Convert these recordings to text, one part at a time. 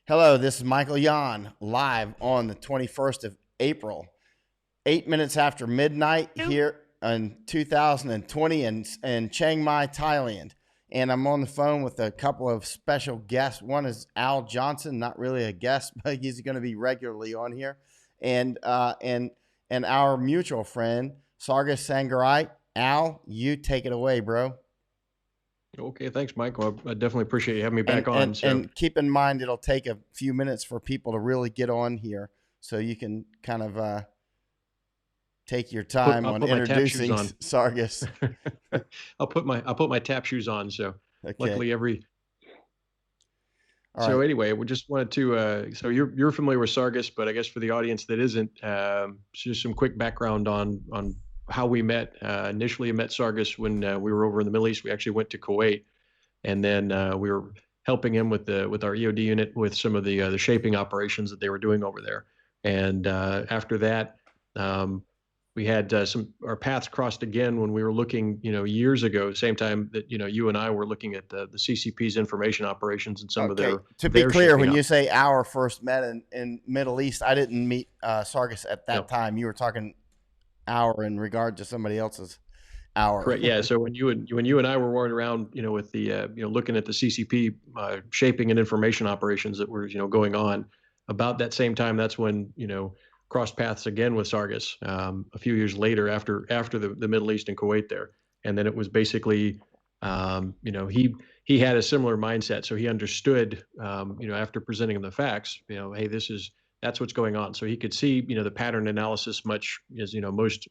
Hello, this is Michael Yan live on the 21st of April, 8 minutes after midnight here in 2020 in Chiang Mai, Thailand. And I'm on the phone with a couple of special guests. One is Al Johnson, not really a guest, but he's going to be regularly on here, and and our mutual friend Sargis Sangari. Al, you take it away, bro. Okay, thanks, Michael. I definitely appreciate you having me and back and on. So, and keep in mind it'll take a few minutes for people to really get on here, so you can kind of take your time I'll on put my tap shoes introducing on. Sargis. I'll put my tap shoes on. So, Okay. luckily, every All so right. anyway, we just wanted to. So you're familiar with Sargis, but I guess for the audience that isn't, just some quick background on how we met. Initially, I met Sargis when we were over in the Middle East. We actually went to Kuwait, and then we were helping him with our EOD unit with some of the shaping operations that they were doing over there. And after that, um, we had some our paths crossed again when we were looking, years ago, same time that you and I were looking at the CCP's information operations and some of Okay. their To be their clear, shaping when you up. say our first met in Middle East, I didn't meet Sargis at that No, time. You were talking our in regard to somebody else's our. correct. Yeah. So when you and I were walking around, with the looking at the CCP shaping and information operations that were going on, about that same time, that's when crossed paths again with Sargis a few years later after the Middle East and Kuwait there, and then it was basically he had a similar mindset, so he understood after presenting him the facts, hey, that's what's going on, so he could see the pattern analysis much as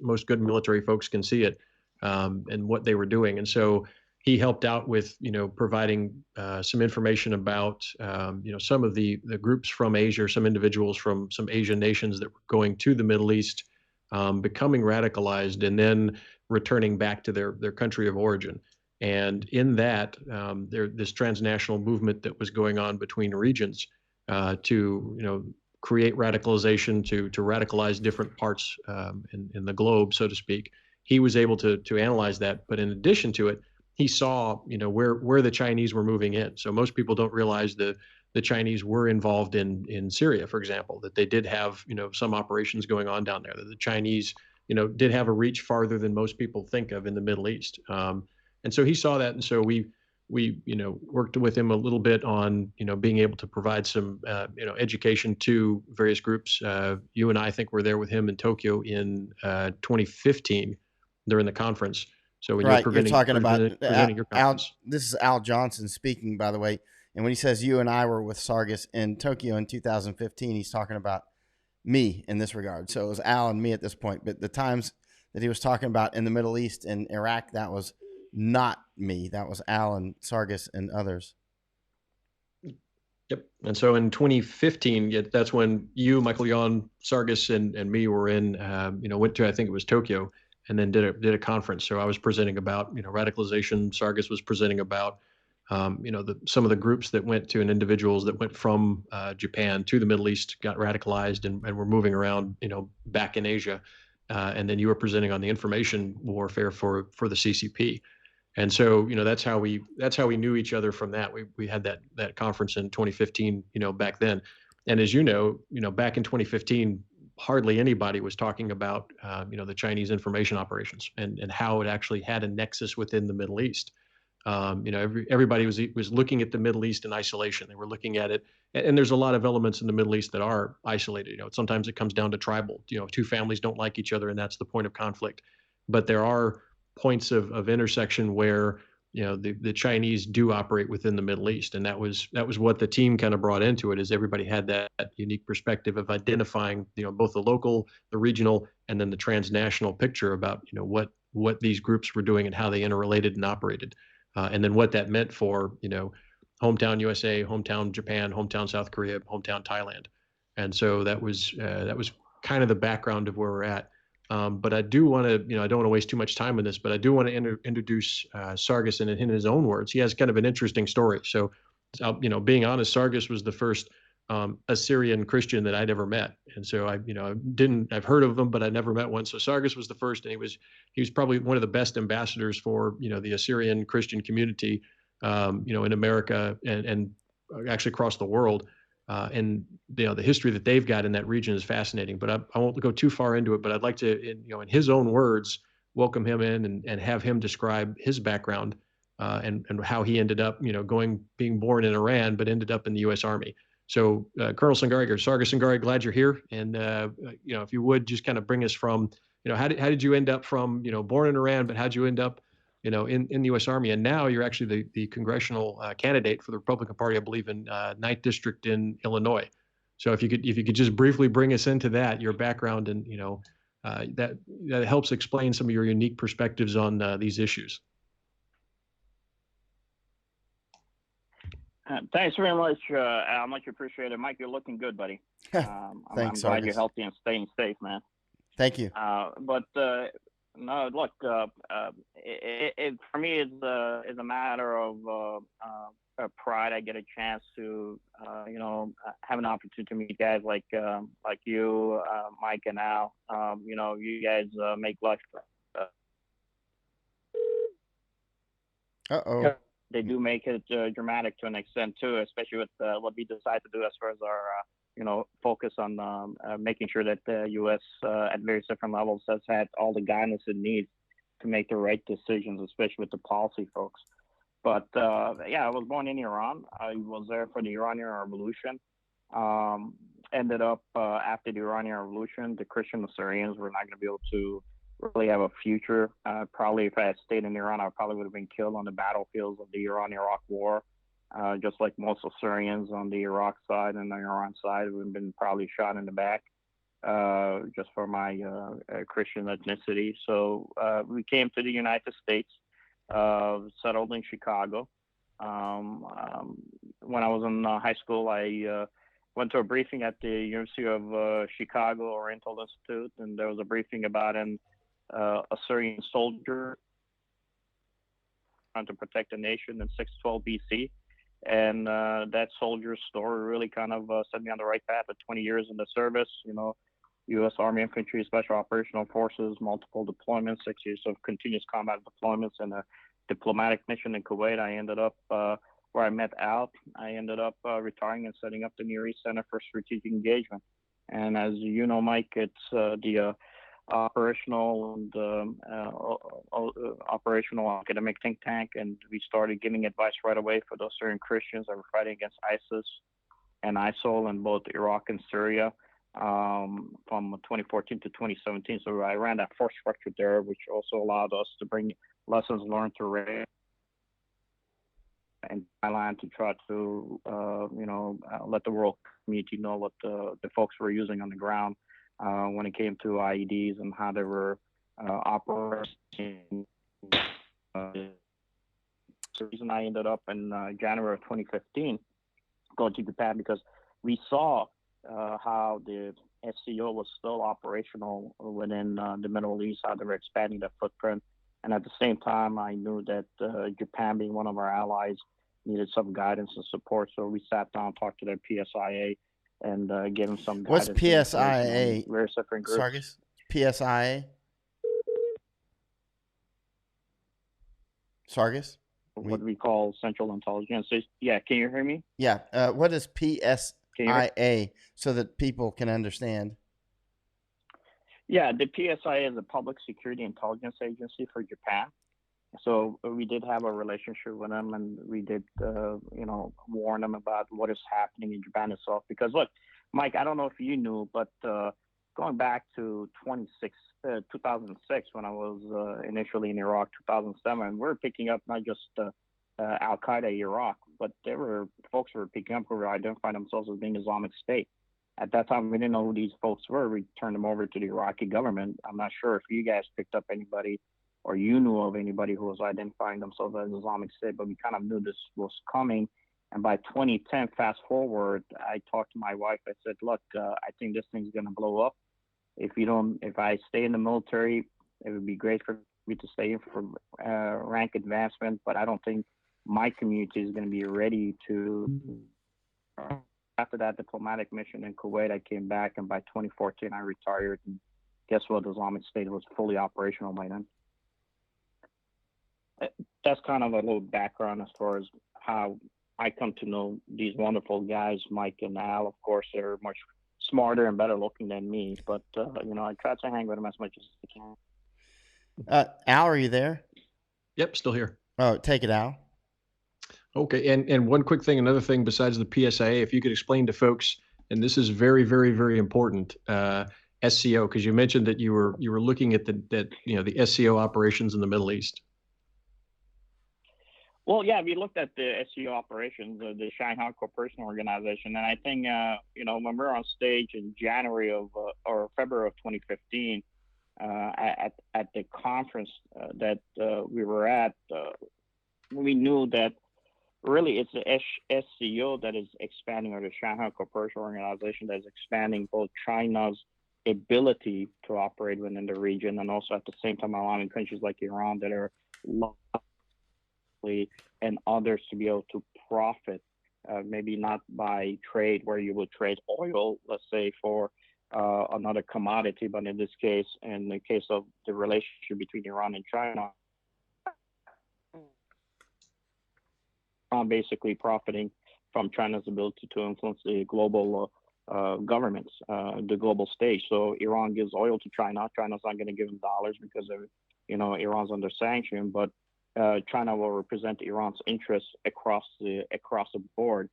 most good military folks can see it, and what they were doing. And so he helped out with providing some information about some of the groups from Asia, or some individuals from some Asian nations that were going to the Middle East, becoming radicalized, and then returning back to their country of origin. And in that, this transnational movement that was going on between regions to create radicalization, to radicalize different parts in the globe, so to speak. He was able to analyze that, but in addition to it, he saw where the Chinese were moving in. So most people don't realize the Chinese were involved in Syria, for example, that they did have some operations going on down there. That the Chinese did have a reach farther than most people think of in the Middle East. And so he saw that, and so we worked with him a little bit on being able to provide some education to various groups. You and I think were there with him in Tokyo in 2015 during the conference. So when you were Right. You're talking about presenting your Al. conference. This is Al Johnson speaking, by the way. And when he says you and I were with Sargis in Tokyo in 2015, he's talking about me in this regard. So it was Al and me at this point. But the times that he was talking about in the Middle East and Iraq, that was not me. That was Al and Sargis and others. Yep. And so in 2015, yeah, that's when you, Michael Yon, Sargis, and me were went to, I think it was Tokyo, and then did a conference. So I was presenting about radicalization. Sargis was presenting about some of the groups that went to, and individuals that went from Japan to the Middle East, got radicalized, and were moving around back in Asia. And then you were presenting on the information warfare for the CCP. And so that's how we knew each other from that. We had that conference in 2015, back then. And as back in 2015, hardly anybody was talking about the Chinese information operations, and how it actually had a nexus within the Middle East. Everybody was looking at the Middle East in isolation. They were looking at it, and there's a lot of elements in the Middle East that are isolated. Sometimes it comes down to tribal. Two families don't like each other, and that's the point of conflict. But there are points of intersection where the Chinese do operate within the Middle East, and that was what the team kind of brought into it. Is everybody had that unique perspective of identifying both the local, the regional, and then the transnational picture about what these groups were doing and how they interrelated and operated, and then what that meant for hometown USA, hometown Japan, hometown South Korea, hometown Thailand. And so that was kind of the background of where we're at. But I do want to, I don't want to waste too much time on this, but I do want to introduce Sargis in his own words. He has kind of an interesting story. So, being honest, Sargis was the first Assyrian Christian that I'd ever met, and so I've heard of him, but I never met one. So Sargis was the first, and he was probably one of the best ambassadors for the Assyrian Christian community, in America, and actually across the world. and the history that they've got in that region is fascinating. But I won't go too far into it. But I'd like to, in his own words, welcome him in and have him describe his background and how he ended up, being born in Iran, but ended up in the U.S. Army. So, Colonel Sangari, or Sargis Sangari, glad you're here. And if you would just kind of bring us from, how did you end up from, born in Iran, but how'd you end up, in the U.S. Army, and now you're actually the congressional candidate for the Republican Party, I believe, in 9th District in Illinois. So if you could just briefly bring us into that, your background, and that helps explain some of your unique perspectives on these issues. Thanks very much. I much appreciate it, Mike. You're looking good, buddy. I'm glad you're healthy and staying safe, man. Thank you. No, look, it for me is a matter of pride. I get a chance to have an opportunity to meet guys like you, Mike, and Al. You guys make life. Uh-oh. They do make it dramatic to an extent too, especially with what we decide to do as far as our focus on making sure that the U.S. At various different levels has had all the guidance it needs to make the right decisions, especially with the policy folks. But I was born in Iran. I was there for the Iranian Revolution. Ended up after the Iranian Revolution, the Christian Assyrians were not going to be able to really have a future. Probably if I had stayed in Iran, I probably would have been killed on the battlefields of the Iran-Iraq War. Just like most Assyrians on the Iraq side and the Iran side, would have been probably shot in the back just for my Christian ethnicity. So we came to the United States, settled in Chicago. When I was in high school, I went to a briefing at the University of Chicago Oriental Institute, and there was a briefing about an Assyrian soldier trying to protect the nation in 612 BC. And that soldier's story really kind of set me on the right path. At 20 years in the service, U.S. Army Infantry Special Operational Forces, multiple deployments, 6 years of continuous combat deployments, and a diplomatic mission in Kuwait. I ended up where I met Al. I ended up retiring and setting up the Near East Center for Strategic Engagement. And as you know, Mike, it's the operational and operational academic think tank, and we started giving advice right away for those Assyrian Christians that were fighting against ISIS and ISIL in both Iraq and Syria from 2014 to 2017. So I ran that force structure there, which also allowed us to bring lessons learned to Ray and Thailand to try to let the world community know what the folks were using on the ground when it came to IEDs and how they were operating. The reason I ended up in January of 2015 going to Japan, because we saw how the SCO was still operational within the Middle East, how they were expanding their footprint. And at the same time, I knew that Japan, being one of our allies, needed some guidance and support. So we sat down, talked to their PSIA, and gave them some guidance. What's PSIA? Various different groups. Sargis? PSIA? Sargis? What we call Central Intelligence. Yeah, can you hear me? Yeah. What is PSIA so that people can understand? Yeah, the PSIA is a public security intelligence agency for Japan. So we did have a relationship with them, and we did, warn them about what is happening in Japan itself. Because look, Mike, I don't know if you knew, but going back to 2006, when I was initially in Iraq, 2007, we're picking up not just Al Qaeda Iraq, but there were folks who were picking up who were identifying themselves as being Islamic State. At that time, we didn't know who these folks were. We turned them over to the Iraqi government. I'm not sure if you guys picked up anybody or you knew of anybody who was identifying themselves as Islamic State, but we kind of knew this was coming. And by 2010, fast forward, I talked to my wife. I said, look, I think this thing's going to blow up. If I stay in the military, it would be great for me to stay in for rank advancement, but I don't think my community is going to be ready to. After that diplomatic mission in Kuwait, I came back, and by 2014, I retired. And guess what? The Islamic State was fully operational by then. That's kind of a little background as far as how I come to know these wonderful guys, Mike and Al. Of course, they're much smarter and better looking than me, but I try to hang with them as much as I can. Al, are you there? Yep, still here. Oh, take it, Al. Okay, and one quick thing, another thing besides the PSIA, if you could explain to folks, and this is very, very, very important, SCO, because you mentioned that you were looking at the SCO operations in the Middle East. Well, yeah, we looked at the SCO operations, the Shanghai Cooperation Organization, and I think when we were on stage in January or February of 2015 at the conference that we were at, we knew that really it's the SCO that is expanding, or the Shanghai Cooperation Organization that is expanding both China's ability to operate within the region, and also at the same time allowing countries like Iran that are and others to be able to profit, maybe not by trade where you would trade oil, let's say, for another commodity, but in this case, in the case of the relationship between Iran and China, basically profiting from China's ability to influence the global governments, the global stage. So Iran gives oil to China. China's not going to give them dollars because Iran's under sanction, but China will represent Iran's interests across the board.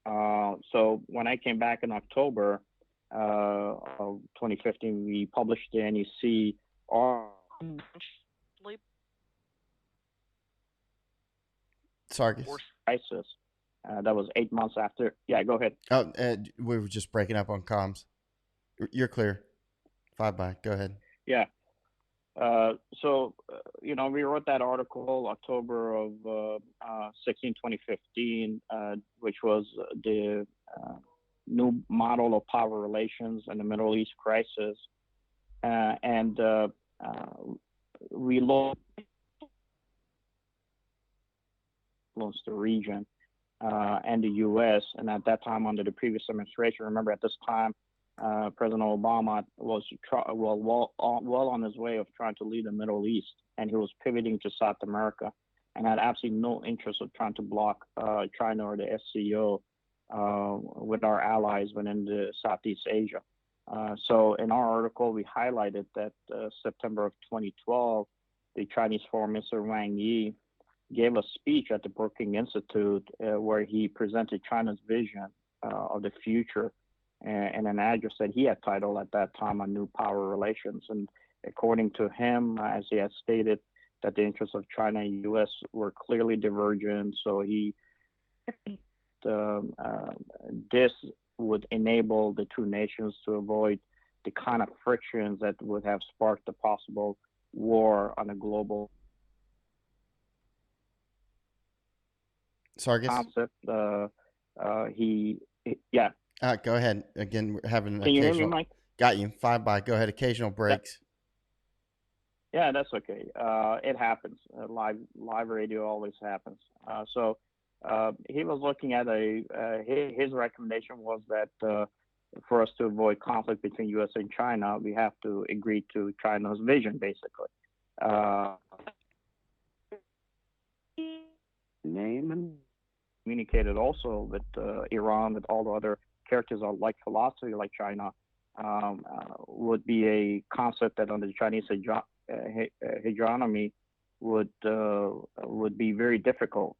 So when I came back in October of 2015, we published the NEC Sargis. crisis. That was 8 months after. Yeah, go ahead. Oh, we were just breaking up on comms. You're clear. 5-by. Go ahead. Yeah. So we wrote that article October of 2015, which was the new model of power relations in the Middle East crisis. And we looked influence the region and the U.S. And at that time, under the previous administration, remember at this time, President Obama was well on his way of trying to lead the Middle East, and he was pivoting to South America, and had absolutely no interest of trying to block China or the SCO with our allies within the Southeast Asia. So in our article, we highlighted that September of 2012, the Chinese Foreign Minister Wang Yi gave a speech at the Brookings Institute where he presented China's vision of the future and an address that he had titled at that time on New Power Relations. And according to him, as he had stated, that the interests of China and U.S. were clearly divergent. So this would enable the two nations to avoid the kind of frictions that would have sparked a possible war on a global Sargis? concept. Yeah. Go ahead. Again, we're having Can you hear me, Mike? Got you. 5-by. Go ahead. Occasional breaks. Yeah, that's okay. It happens. Live radio always happens. So he was looking at his recommendation was that for us to avoid conflict between U.S. and China, we have to agree to China's vision, basically. Name and communicated also with Iran, with all the other characters of like philosophy, like China, would be a concept that under the Chinese hegemony would be very difficult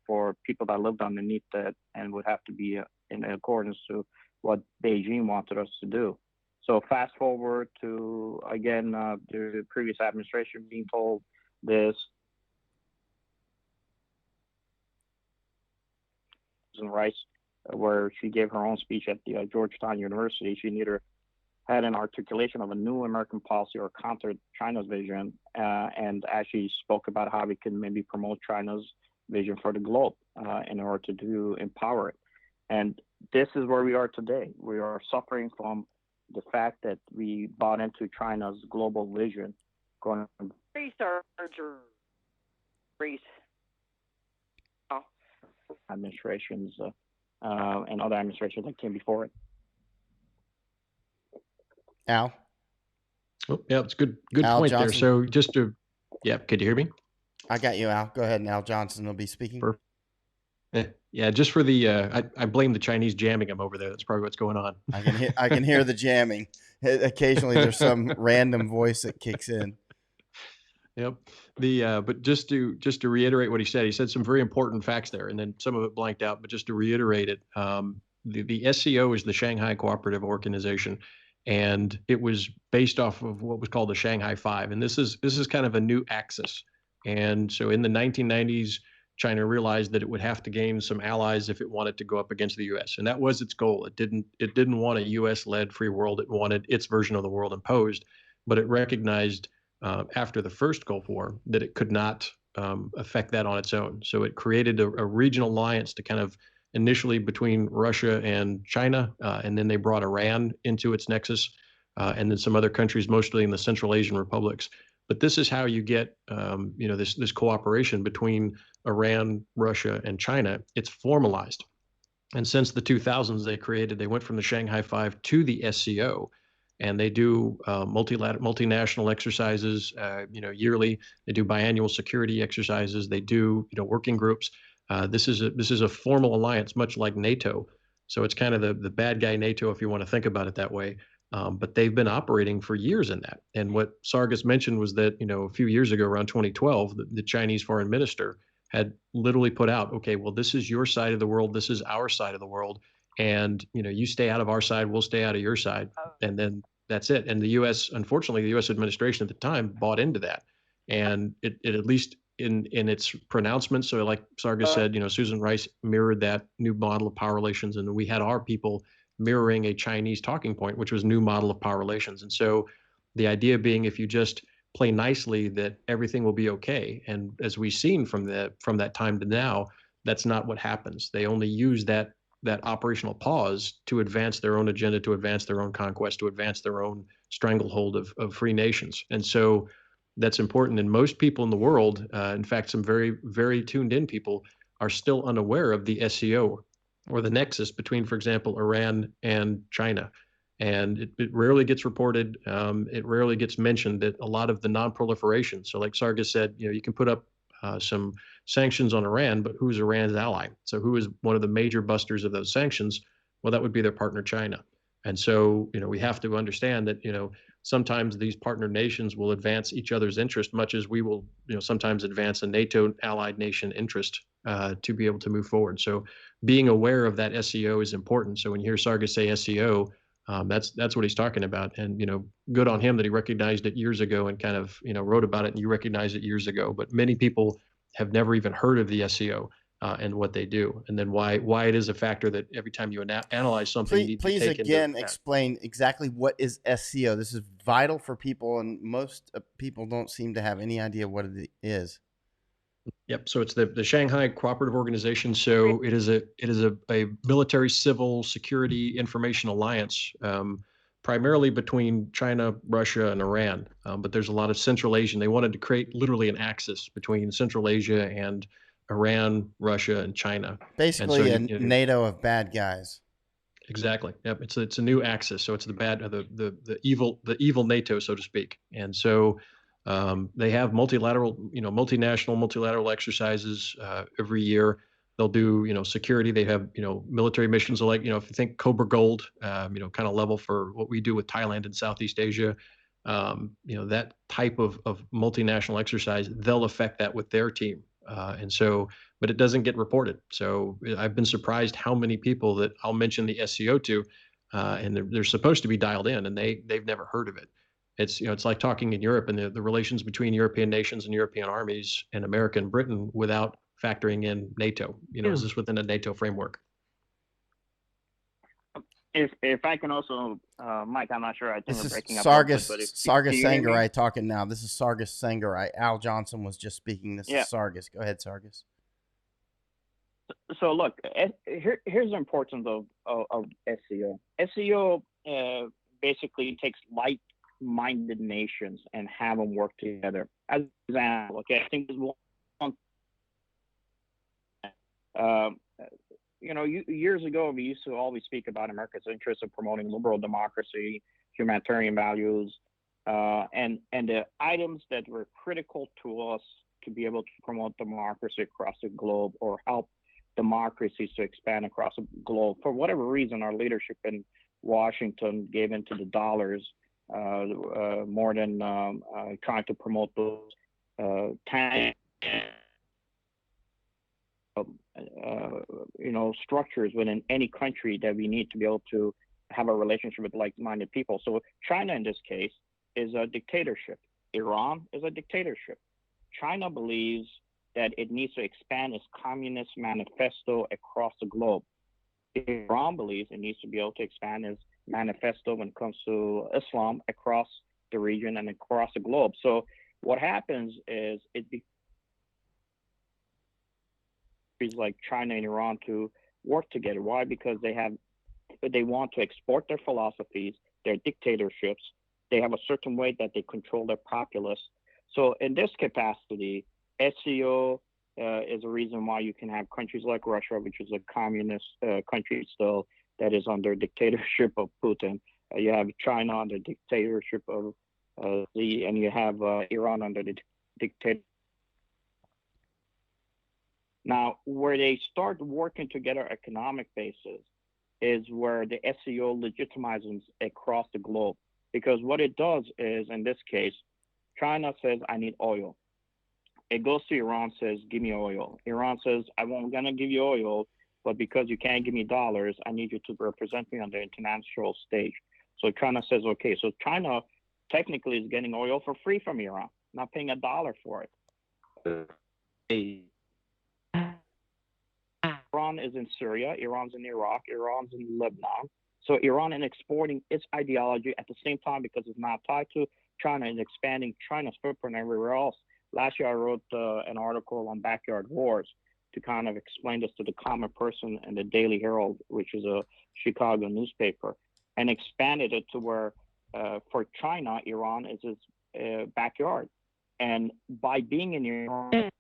for people that lived underneath that, and would have to be in accordance to what Beijing wanted us to do. So fast forward to, again, the previous administration being told this, Rice, where she gave her own speech at the Georgetown University. She neither had an articulation of a new American policy or countered China's vision, and actually spoke about how we can maybe promote China's vision for the globe in order to empower it. And this is where we are today. We are suffering from the fact that we bought into China's global vision, going administrations and other administrations that came before it. Al? Oh, yeah, it's good Al point Johnson. there. So just to, yeah, could you hear me? I got you, Al. Go ahead, and Al Johnson will be speaking. Perfect. Yeah, just for the I blame the Chinese jamming them over there. That's probably what's going on. I can hear the jamming. Occasionally, there's some random voice that kicks in. Yep. But just to reiterate what he said some very important facts there, and then some of it blanked out. But just to reiterate it, the SCO is the Shanghai Cooperative Organization, and it was based off of what was called the Shanghai Five, and this is kind of a new axis. And so in the 1990s, China realized that it would have to gain some allies if it wanted to go up against the U.S., and that was its goal. It didn't want a U.S.-led free world. It wanted its version of the world imposed, but it recognized after the first Gulf War that it could not affect that on its own. So it created a regional alliance to kind of initially between Russia and China, and then they brought Iran into its nexus, and then some other countries, mostly in the Central Asian republics. But this is how you get, this cooperation between Iran, Russia, and China. It's formalized, and since the 2000s, they went from the Shanghai Five to the SCO, and they do multinational exercises, yearly. They do biannual security exercises. They do, working groups. This is a formal alliance, much like NATO. So it's kind of the bad guy NATO, if you want to think about it that way. But they've been operating for years in that. And what Sargis mentioned was that, a few years ago, around 2012, the Chinese foreign minister had literally put out, okay, well, this is your side of the world, this is our side of the world, and you stay out of our side, we'll stay out of your side, and then that's it. And the U.S., unfortunately, the U.S. administration at the time bought into that, and it at least in its pronouncements. So, like Sargis said, Susan Rice mirrored that new model of power relations, and we had our people mirroring a Chinese talking point, which was new model of power relations. And so, the idea being, if you just play nicely, that everything will be okay. And as we've seen from that time to now, that's not what happens. They only use that operational pause to advance their own agenda, to advance their own conquest, to advance their own stranglehold of free nations. And so that's important. And most people in the world, in fact, some very, very tuned in people, are still unaware of the SCO or the nexus between, for example, Iran and China. And it rarely gets reported. It rarely gets mentioned that a lot of the non-proliferation. So, like Sargis said, you can put up some sanctions on Iran, but who's Iran's ally? So, who is one of the major busters of those sanctions? Well, that would be their partner, China. And so, we have to understand that, sometimes these partner nations will advance each other's interest, much as we will, sometimes advance a NATO allied nation interest to be able to move forward. So, being aware of that SCO is important. So, when you hear Sargis say SCO, that's what he's talking about. And good on him that he recognized it years ago and kind of wrote about it, and you recognized it years ago. But many people have never even heard of the SCO and what they do, and then why it is a factor that every time you analyze something, you need to take again explain exactly what is SCO. This is vital for people, and most people don't seem to have any idea what it is. Yep. So it's the Shanghai Cooperative Organization. So it is a military civil security information alliance, primarily between China, Russia, and Iran. But there's a lot of Central Asian. They wanted to create literally an axis between Central Asia and Iran, Russia, and China. Basically, and so NATO of bad guys. Exactly. Yep. It's a new axis. So it's the evil NATO, so to speak. And so they have multinational multilateral exercises every year. They'll do security. They have military missions. Like if you think Cobra Gold, kind of level for what we do with Thailand and Southeast Asia. That type of multinational exercise, they'll affect that with their team. But it doesn't get reported. So I've been surprised how many people that I'll mention the SCO to, and they're supposed to be dialed in, and they've never heard of it. It's like talking in Europe and the relations between European nations and European armies and America and Britain without factoring in NATO. Is this within a NATO framework? If I can also, Mike, I'm not sure. I think this we're breaking up. Sargis Sangari talking now. This is Sargis Sangari. Al Johnson was just speaking. This is Sargis. Go ahead, Sargis. So look, here's the importance of SCO. SCO basically takes like-minded nations and have them work together. As an example, okay, I think there's one. Years ago, we used to always speak about America's interest in promoting liberal democracy, humanitarian values, and the items that were critical to us to be able to promote democracy across the globe or help democracies to expand across the globe. For whatever reason, our leadership in Washington gave into the dollars more than trying to promote those structures within any country that we need to be able to have a relationship with like-minded people. So China, in this case, is a dictatorship. Iran is a dictatorship. China believes that it needs to expand its communist manifesto across the globe. Iran believes it needs to be able to expand its manifesto when it comes to Islam across the region and across the globe. So what happens is it becomes like China and Iran to work together. Why? Because they want to export their philosophies, their dictatorships. They have a certain way that they control their populace. So in this capacity, SCO is a reason why you can have countries like Russia, which is a communist country still that is under dictatorship of Putin. You have China under dictatorship of and you have Iran under the dictatorship. Now, where they start working together economic basis is where the SCO legitimizes across the globe. Because what it does is, in this case, China says, I need oil. It goes to Iran, says, give me oil. Iran says, I'm going to give you oil, but because you can't give me dollars, I need you to represent me on the international stage. So China says, okay. So China technically is getting oil for free from Iran, not paying $1 for it. Iran is in Syria, Iran's in Iraq, Iran's in Lebanon. So Iran is exporting its ideology at the same time because it's not tied to China and expanding China's footprint everywhere else. Last year, I wrote an article on backyard wars to kind of explain this to the common person in the Daily Herald, which is a Chicago newspaper, and expanded it to where for China, Iran is its backyard. And by being in Iran,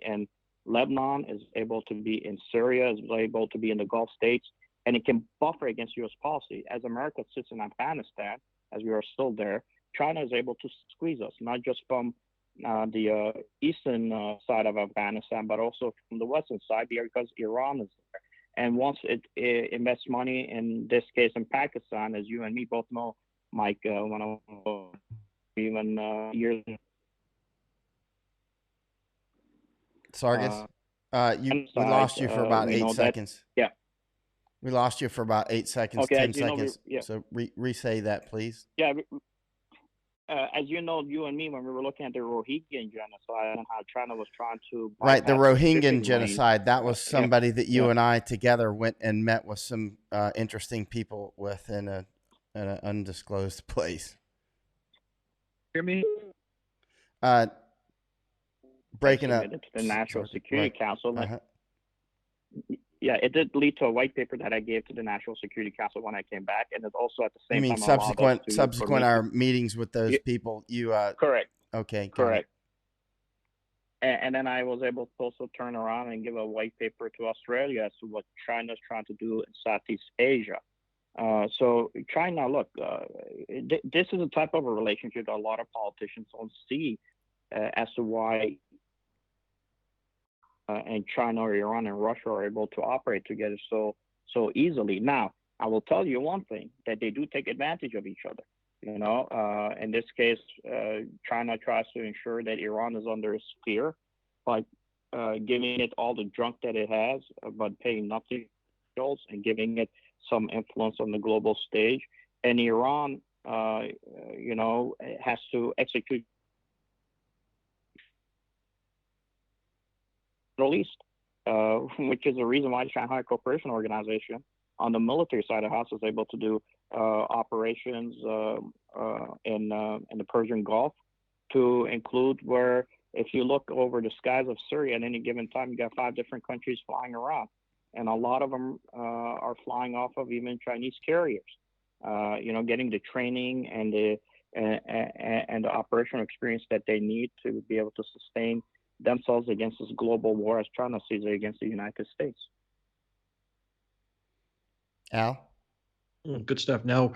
and Lebanon is able to be in Syria, is able to be in the Gulf states, and it can buffer against U.S. policy. As America sits in Afghanistan, as we are still there, China is able to squeeze us, not just from the eastern side of Afghanistan, but also from the western side, because Iran is there. And once it invests money, in this case in Pakistan, as you and me both know, Mike, even years. Sargis, we lost you for about 8 seconds. Yeah. We lost you for about 8 seconds, okay, 10 seconds. So re-say that, please. Yeah. As you know, you and me, when we were looking at the Rohingya genocide and how China was trying to... Right, the Rohingya genocide, that was somebody that you and I together went and met with some interesting people with in an undisclosed place. Hear me? Breaking up. To the National Security Council. Yeah, it did lead to a white paper that I gave to the National Security Council when I came back, and it also at the same time subsequent our meetings with those people. You correct. Okay, correct. And then I was able to also turn around and give a white paper to Australia as to what China's trying to do in Southeast Asia. So China, look, this is a type of a relationship that a lot of politicians don't see as to why. And China or Iran and Russia are able to operate together so easily. Now, I will tell you one thing, that they do take advantage of each other. You know, in this case, China tries to ensure that Iran is under its fear by giving it all the junk that it has, but paying nothing else and giving it some influence on the global stage. And Iran, has to execute Middle East, which is the reason why Shanghai Cooperation Organization on the military side of the house is able to do operations in the Persian Gulf, to include where if you look over the skies of Syria at any given time, you got 5 different countries flying around, and a lot of them are flying off of even Chinese carriers. Getting the training and the operational experience that they need to be able to sustain themselves against this global war as China sees it against the United States. Al? Good stuff. Now,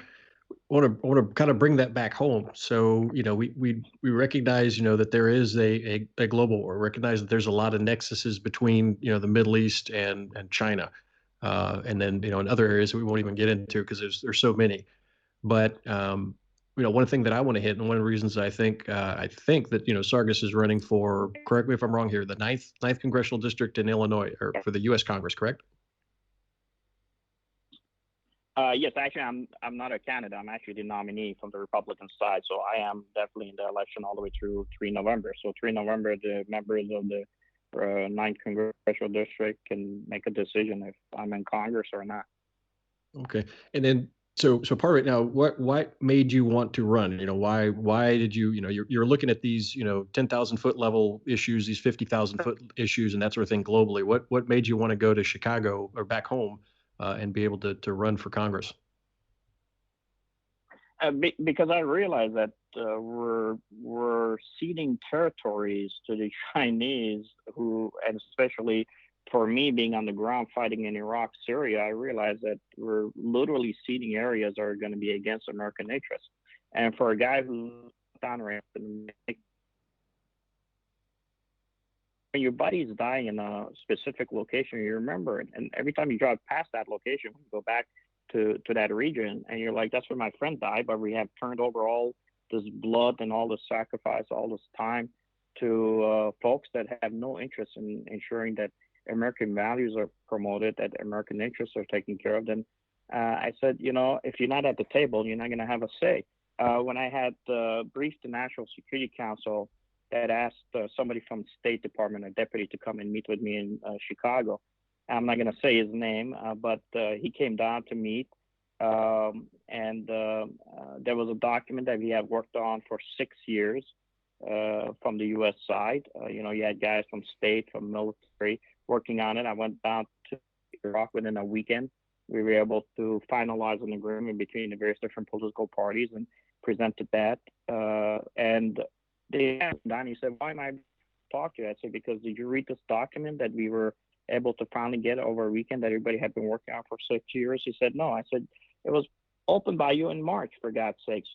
want to kind of bring that back home. So, we recognize, that there is a global war. Recognize that there's a lot of nexuses between, the Middle East and China, and then, in other areas that we won't even get into because there's so many. But one thing that I want to hit, and one of the reasons I think that Sargis is running for, correct me if I'm wrong here, the ninth congressional district in Illinois, or for the U.S. Congress, correct? Yes, actually, I'm not a candidate. I'm actually the nominee from the Republican side, so I am definitely in the election all the way through 3 November. So 3 November, the members of the 9th Congressional District can make a decision if I'm in Congress or not. Okay, and then so part of it now, what made you want to run? Why did you you're looking at these 10,000-foot level issues, these 50,000-foot issues, and that sort of thing globally. What made you want to go to Chicago or back home and be able to run for Congress? Because I realized that we're ceding territories to the Chinese, and especially for me being on the ground fighting in Iraq, Syria, I realized that we're literally ceding areas that are going to be against American interests. And for a guy who's down when your buddy's dying in a specific location, you remember it. And every time you drive past that location, you go back to that region, and you're like, that's where my friend died, but we have turned over all this blood and all this sacrifice, all this time to folks that have no interest in ensuring that American values are promoted, that American interests are taken care of. Then I said, if you're not at the table, you're not going to have a say. When I had briefed the National Security Council that asked somebody from State Department, a deputy, to come and meet with me in Chicago. I'm not going to say his name, but he came down to meet, and there was a document that we had worked on for 6 years from the U.S. side. You had guys from state, from military working on it. I went down to Iraq within a weekend. We were able to finalize an agreement between the various different political parties and presented that. And they asked me, he said, why am I talking to you? I said, because did you read this document that we were able to finally get over a weekend that everybody had been working on for 6 years? He said, no. I said, it was opened by you in March, for God's sakes.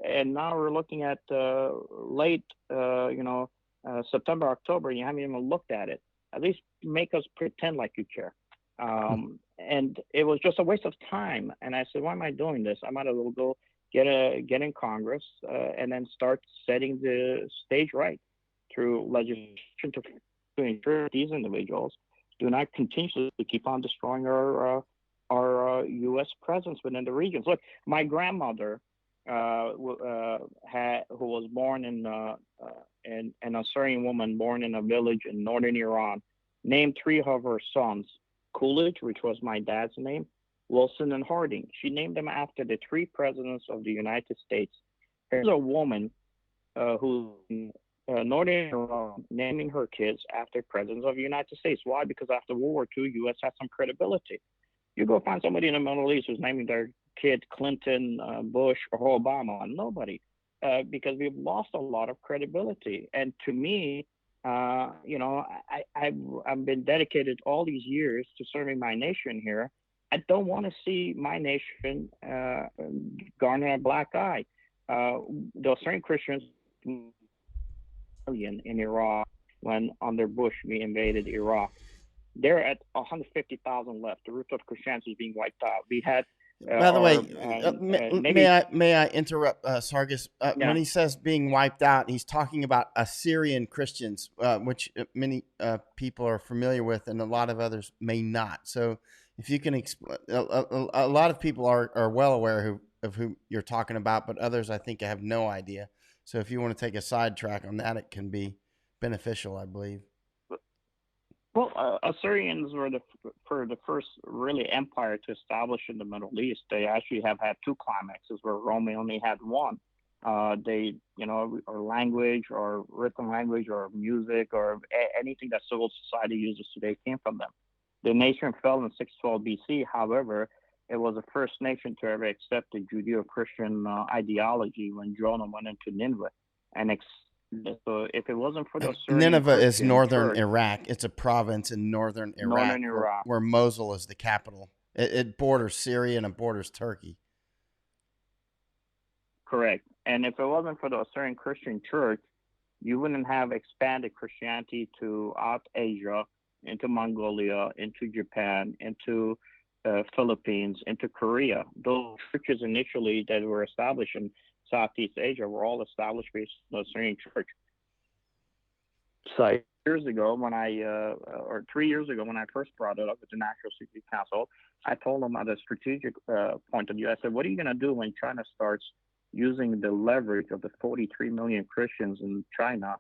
And now we're looking at late, September, October, and you haven't even looked at it. At least make us pretend like you care. And it was just a waste of time. And I said, why am I doing this? I might as well go get in Congress and then start setting the stage right through legislation to ensure these individuals do not continuously keep on destroying our U.S. presence within the regions. Look, my grandmother, who was born in an Assyrian woman born in a village in northern Iran, named 3 of her sons: Coolidge, which was my dad's name, Wilson, and Harding. She named them after the 3 presidents of the United States. Here's a woman who northern Iran naming her kids after presidents of the United States. Why? Because after World War II, U.S. had some credibility. You go find somebody in the Middle East who's naming their kid Clinton, Bush, or Obama. Nobody, because we've lost a lot of credibility. And to me, I've been dedicated all these years to serving my nation here. I don't want to see my nation garner a black eye. The Assyrian Christians in Iraq, when under Bush we invaded Iraq, they're at 150,000 left. The root of Christianity is being wiped out. We had. By the way, may I interrupt, Sargis? Yeah. When he says being wiped out, he's talking about Assyrian Christians, which many people are familiar with, and a lot of others may not. So, if you can explain, a lot of people are well aware of who you're talking about, but others, I think, have no idea. So, if you want to take a sidetrack on that, it can be beneficial, I believe. Well, Assyrians were the first really empire to establish in the Middle East. They actually have had 2 climaxes where Rome only had one. They, or language or written language or music or anything that civil society uses today came from them. The nation fell in 612 BC. However, it was the first nation to ever accept the Judeo-Christian ideology when Jonah went into Nineveh. And so if it wasn't for the Assyrian Nineveh Christian is northern church, Iraq. It's a province in northern Iraq. Where Mosul is the capital. It borders Syria and it borders Turkey. Correct. And if it wasn't for the Assyrian Christian Church, you wouldn't have expanded Christianity to out Asia, into Mongolia, into Japan, into Philippines, into Korea. Those churches initially that were established in Southeast Asia were all established based on the Assyrian Church. So years ago, when or 3 years ago, when I first brought it up with the National Security Council, I told them at a strategic point of view, I said, what are you going to do when China starts using the leverage of the 43 million Christians in China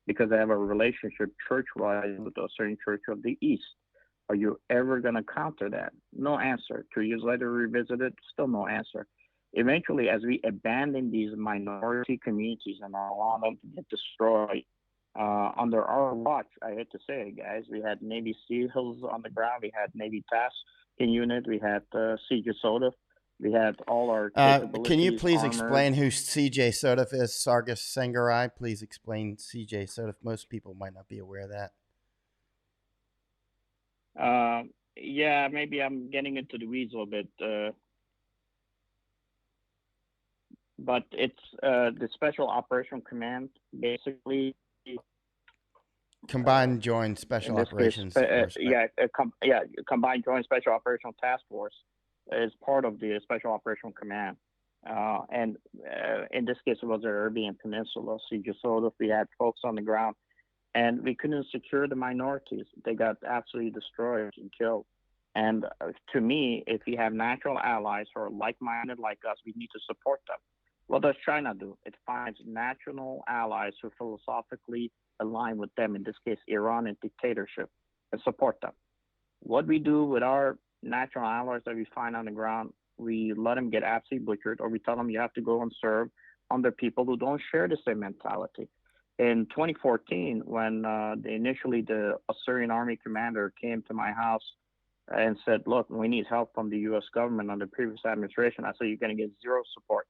because they have a relationship church-wise with the Assyrian Church of the East? Are you ever going to counter that? No answer. 2 years later, revisited, still no answer. Eventually, as we abandon these minority communities and allow them to get destroyed, under our watch, I hate to say it, guys, we had Navy SEALs on the ground, we had Navy task unit, we had CJ SOTF, we had all our capabilities. Can you please armors. explain who CJ SOTF is? Sargis Sangari, please explain CJ SOTF. Most people might not be aware of that. Yeah, maybe I'm getting into the weeds a little bit, but it's the Special Operation Command, basically. Combined Joint Special Operations Force. Combined Joint Special Operational Task Force is part of the Special Operational Command. And in this case, it was the Arabian Peninsula, CJ SOTF. We had folks on the ground, and we couldn't secure the minorities. They got absolutely destroyed and killed. And to me, if you have natural allies who are like-minded like us, we need to support them. What does China do? It finds natural allies who philosophically align with them, in this case, Iran and dictatorship, and support them. What we do with our natural allies that we find on the ground, we let them get absolutely butchered, or we tell them you have to go and serve under people who don't share the same mentality. In 2014, when initially the Assyrian army commander came to my house and said, look, we need help from the U.S. government under the previous administration, I said, you're going to get zero support.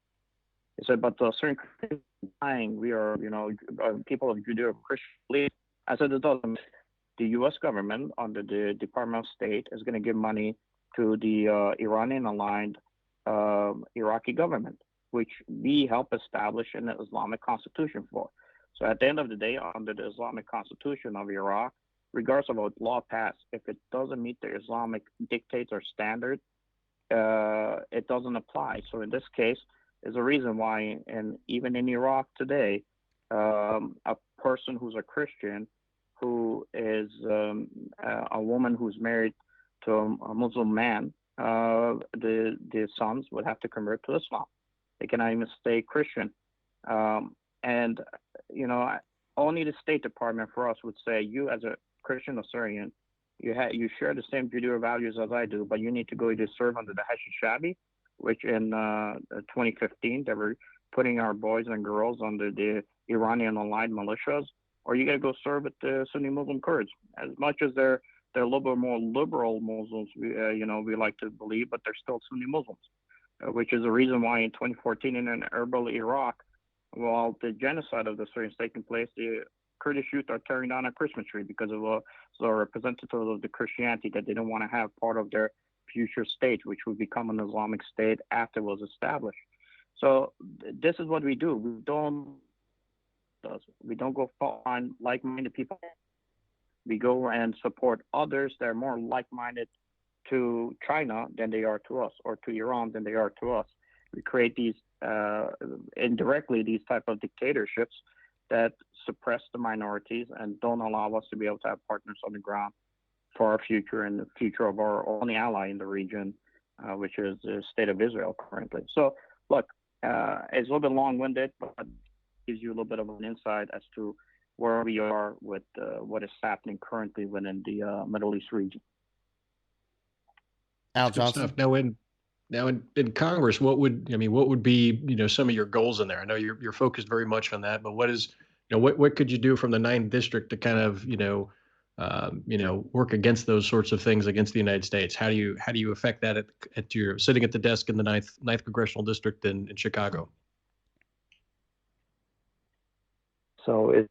He said, but the Assyrian Christians are dying. We are, people of Judeo-Christian belief. I said, it doesn't. The U.S. government under the Department of State is going to give money to the Iranian-aligned Iraqi government, which we help establish an Islamic constitution for. So at the end of the day, under the Islamic constitution of Iraq, regardless of what law passed, if it doesn't meet the Islamic dictates or standard, it doesn't apply. So in this case, is a reason why, and even in Iraq today, a person who's a Christian who is a woman who's married to a Muslim man, the sons would have to convert to Islam. They cannot even stay Christian. And, only the State Department for us would say, you as a Christian Assyrian, you share the same Judeo values as I do, but you need to go to serve under the Hashishabi, which in 2015, they were putting our boys and girls under the Iranian-aligned militias, or you got to go serve with the Sunni Muslim Kurds. As much as they're a little bit more liberal Muslims, we like to believe, but they're still Sunni Muslims, which is the reason why in 2014 in Erbil, Iraq, while the genocide of the Syrians taking place, the Kurdish youth are tearing down a Christmas tree because of the representative of the Christianity that they don't want to have part of their future state, which would become an Islamic state after it was established. So this is what we do. We don't go find like-minded people. We go and support others that are more like-minded to China than they are to us, or to Iran than they are to us. We create these indirectly these type of dictatorships that suppress the minorities and don't allow us to be able to have partners on the ground for our future and the future of our only ally in the region, which is the state of Israel currently. So, look, it's a little bit long-winded, but it gives you a little bit of an insight as to where we are with what is happening currently within the Middle East region. Al Johnson. Now in Congress, what would be some of your goals in there? I know you're focused very much on that, but what could you do from the 9th district to kind of work against those sorts of things against the United States? How do you affect that at your sitting at the desk in the 9th congressional district in Chicago? So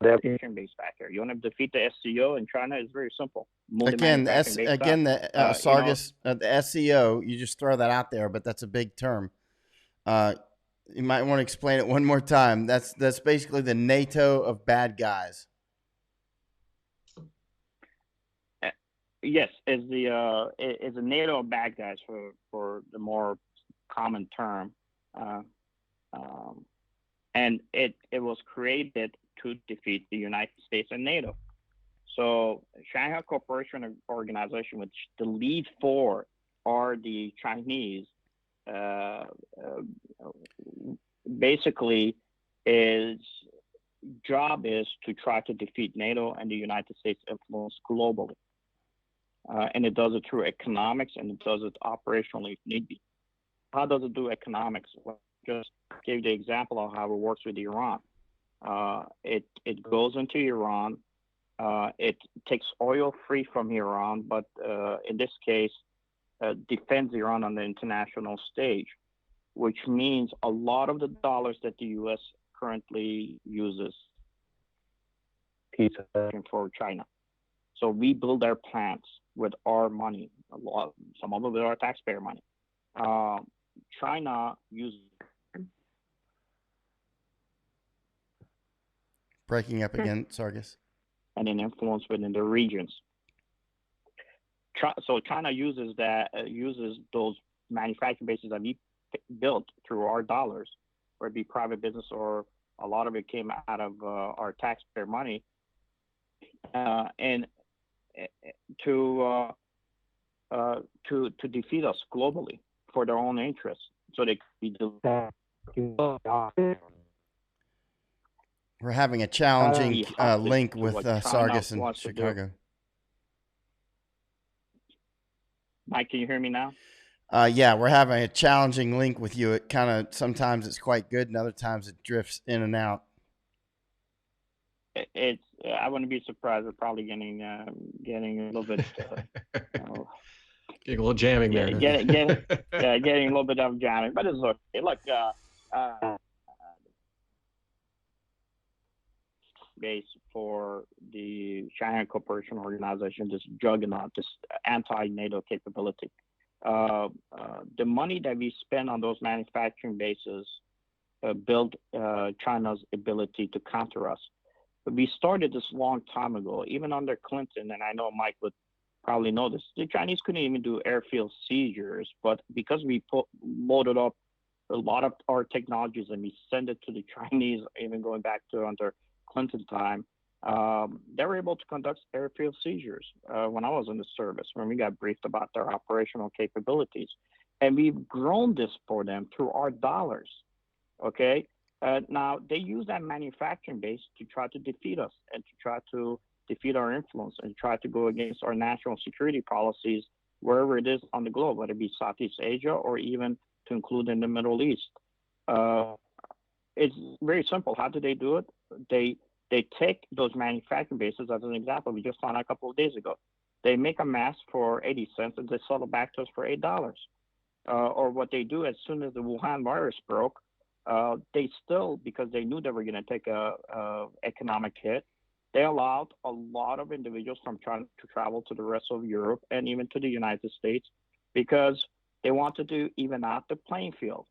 manufacturing base back here. You want to defeat the SCO in China? It's very simple. Move Again, the manufacturing base again, back. the Sargis, the SCO. You just throw that out there, but that's a big term. You might want to explain it one more time. That's basically the NATO of bad guys. Yes, is a NATO of bad guys for the more common term, and it was created to defeat the United States and NATO. So Shanghai Cooperation Organization, which the lead four are the Chinese, basically its job is to try to defeat NATO and the United States influence globally. And it does it through economics, and it does it operationally if need be. How does it do economics? Well, just gave the example of how it works with Iran. It goes into Iran. It takes oil free from Iran, but in this case, defends Iran on the international stage, which means a lot of the dollars that the U.S. currently uses for China. So we build our plants with our money, some of it with our taxpayer money. China uses. Breaking up again, Sargis. And an influence within the regions. So China uses those manufacturing bases that we built through our dollars, whether it be private business or a lot of it came out of our taxpayer money, and to defeat us globally for their own interests. So they could be. We're having a challenging link with Sargis in Chicago. Mike, can you hear me now? Yeah, we're having a challenging link with you. It kind of sometimes it's quite good, and other times it drifts in and out. I wouldn't be surprised. We're probably getting a little bit. Getting a little jamming there. Getting a little bit of jamming, but it's okay. Look, base for the Shanghai Cooperation Organization, this juggernaut, this anti-NATO capability. The money that we spend on those manufacturing bases build China's ability to counter us. But we started this long time ago, even under Clinton, and I know Mike would probably know this. The Chinese couldn't even do airfield seizures, but because we loaded up a lot of our technologies and we send it to the Chinese, even going back to under Clinton time, they were able to conduct airfield seizures when I was in the service, when we got briefed about their operational capabilities. And we've grown this for them through our dollars, okay? Now, they use that manufacturing base to try to defeat us and to try to defeat our influence and try to go against our national security policies wherever it is on the globe, whether it be Southeast Asia or even to include in the Middle East. It's very simple. How do they do it? They take those manufacturing bases, as an example, we just found out a couple of days ago. They make a mask for 80 cents and they sell it back to us for $8. Or what they do, as soon as the Wuhan virus broke, they still, because they knew they were going to take a economic hit, they allowed a lot of individuals from China to travel to the rest of Europe and even to the United States because they wanted to even out the playing field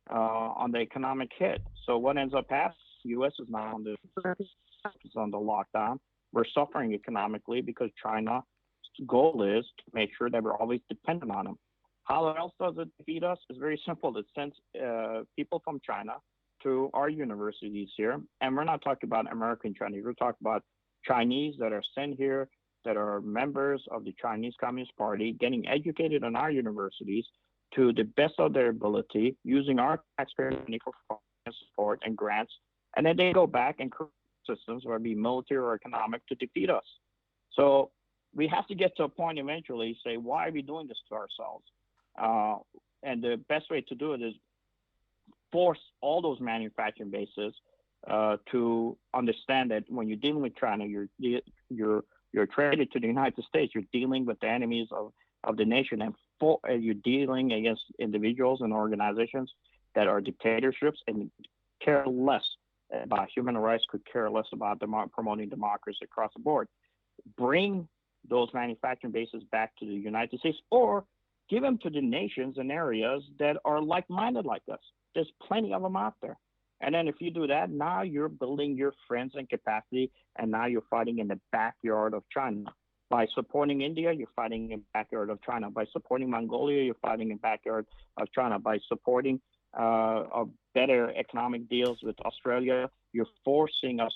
on the economic hit. So what ends up happening, the U.S. is now on the lockdown. We're suffering economically because China's goal is to make sure that we're always dependent on them. How else does it defeat us? It's very simple. It sends people from China to our universities here. And we're not talking about American Chinese. We're talking about Chinese that are sent here, that are members of the Chinese Communist Party, getting educated in our universities to the best of their ability, using our taxpayer money for support and grants. And then they go back and create systems, whether it be military or economic, to defeat us. So we have to get to a point eventually, say, why are we doing this to ourselves? And the best way to do it is force all those manufacturing bases to understand that when you're dealing with China, you're traded to the United States. You're dealing with the enemies of the nation, and you're dealing against individuals and organizations that are dictatorships and care less about human rights could care less about promoting democracy across the board. Bring those manufacturing bases back to the United States, or give them to the nations and areas that are like-minded like us. There's plenty of them out there. And then if you do that, now you're building your friends and capacity, and now you're fighting in the backyard of China. By supporting India, you're fighting in the backyard of China. By supporting Mongolia, you're fighting in the backyard of China. By supporting better economic deals with Australia, you're forcing us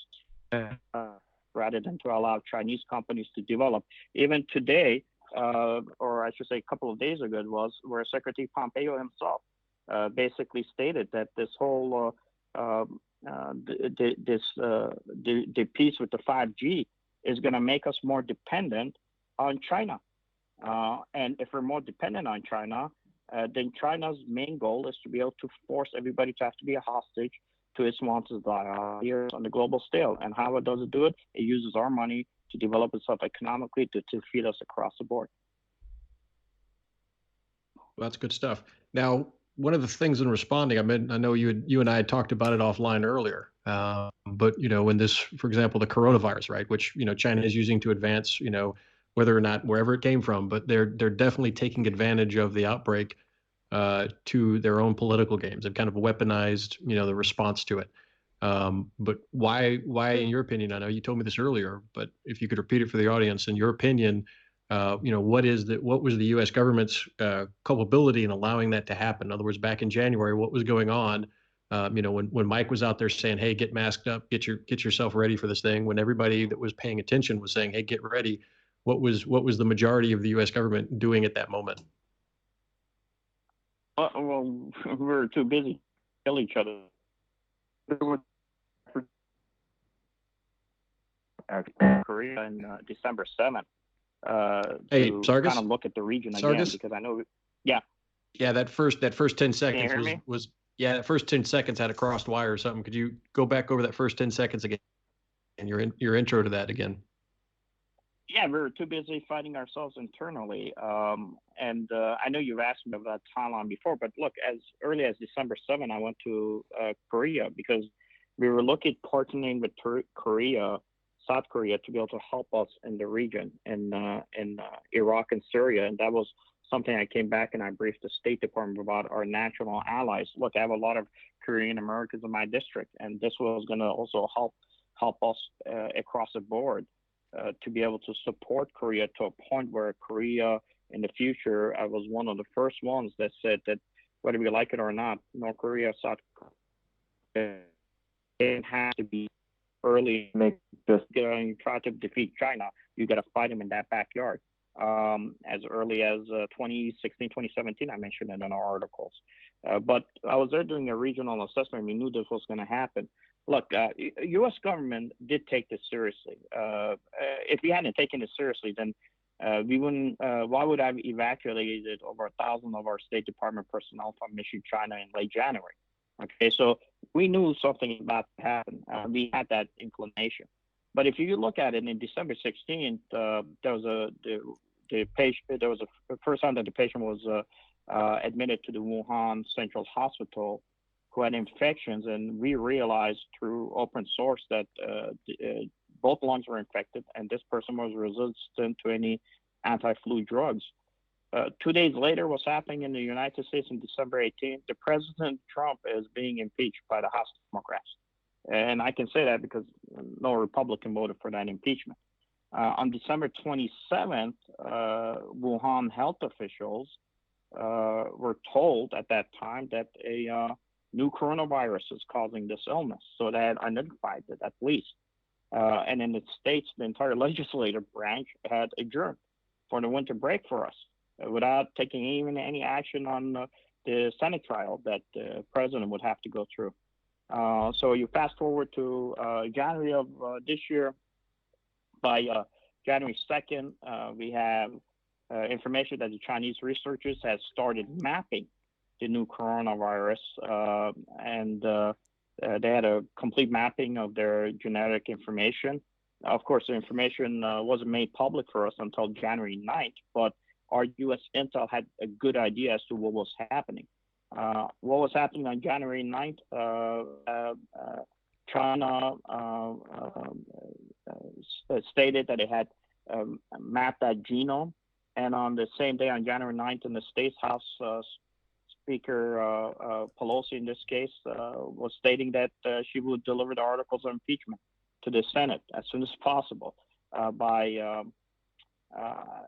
rather than to allow Chinese companies to develop. Even today, or I should say a couple of days ago, it was where Secretary Pompeo himself basically stated that this whole the piece with the 5G is going to make us more dependent on China. And if we're more dependent on China, then China's main goal is to be able to force everybody to have to be a hostage to its wants and desires on the global scale. And how it does it do it? It uses our money to develop itself economically to feed us across the board. Well, that's good stuff. Now, one of the things in responding, I mean, I know you and I had talked about it offline earlier, but when this, for example, the coronavirus, right, which China is using to advance, whether or not wherever it came from, but they're definitely taking advantage of the outbreak to their own political games. They've kind of weaponized, the response to it. But why, in your opinion? I know you told me this earlier, but if you could repeat it for the audience, in your opinion, what was the U.S. government's culpability in allowing that to happen? In other words, back in January, what was going on? When Mike was out there saying, "Hey, get masked up, get yourself ready for this thing," when everybody that was paying attention was saying, "Hey, get ready," what was the majority of the U.S. government doing at that moment? Well, we were too busy to kill each other. Korea on December 7th. Hey, to Sargis? kind of look at the region Sargis? again, because I know, yeah. Yeah, that first 10 seconds hear me? was that first 10 seconds had a crossed wire or something. Could you go back over that first 10 seconds again and your intro to that again? Yeah, we were too busy fighting ourselves internally. And I know you've asked me about Thailand before, but look, as early as December 7th, I went to Korea because we were looking at partnering with South Korea, to be able to help us in the region in Iraq and Syria. And that was something I came back and I briefed the State Department about our national allies. Look, I have a lot of Korean Americans in my district, and this was going to also help us across the board to be able to support Korea to a point where Korea in the future, I was one of the first ones that said that whether we like it or not, North Korea, South Korea, it has to be early. Make just you try to defeat China, you got to fight them in that backyard. As early as 2016, 2017, I mentioned it in our articles. But I was there doing a regional assessment. We knew this was going to happen. Look, U.S. government did take this seriously. If we hadn't taken it seriously, then we wouldn't. Why would I have evacuated over 1,000 of our State Department personnel from Mission, China in late January? Okay, so we knew something about to happen. We had that inclination. But if you look at it, in December 16th, there was the first time that the patient was admitted to the Wuhan Central Hospital who had infections, and we realized through open source that both lungs were infected, and this person was resistant to any anti-flu drugs. 2 days later, what's happening in the United States on December 18th, the President Trump is being impeached by the House Democrats. And I can say that because no Republican voted for that impeachment. On December 27th, Wuhan health officials were told at that time that a new coronavirus is causing this illness. So they had identified it at least. And in the States, the entire legislative branch had adjourned for the winter break for us without taking even any action on the Senate trial that the president would have to go through. So you fast forward to January of this year. By January 2nd, we have information that the Chinese researchers have started mapping the new coronavirus, and they had a complete mapping of their genetic information. Of course, the information wasn't made public for us until January 9th, but our U.S. intel had a good idea as to what was happening. What was happening on January 9th, China stated that it had mapped that genome. And on the same day, on January 9th, in the States House, Speaker Pelosi, in this case, was stating that she would deliver the articles of impeachment to the Senate as soon as possible.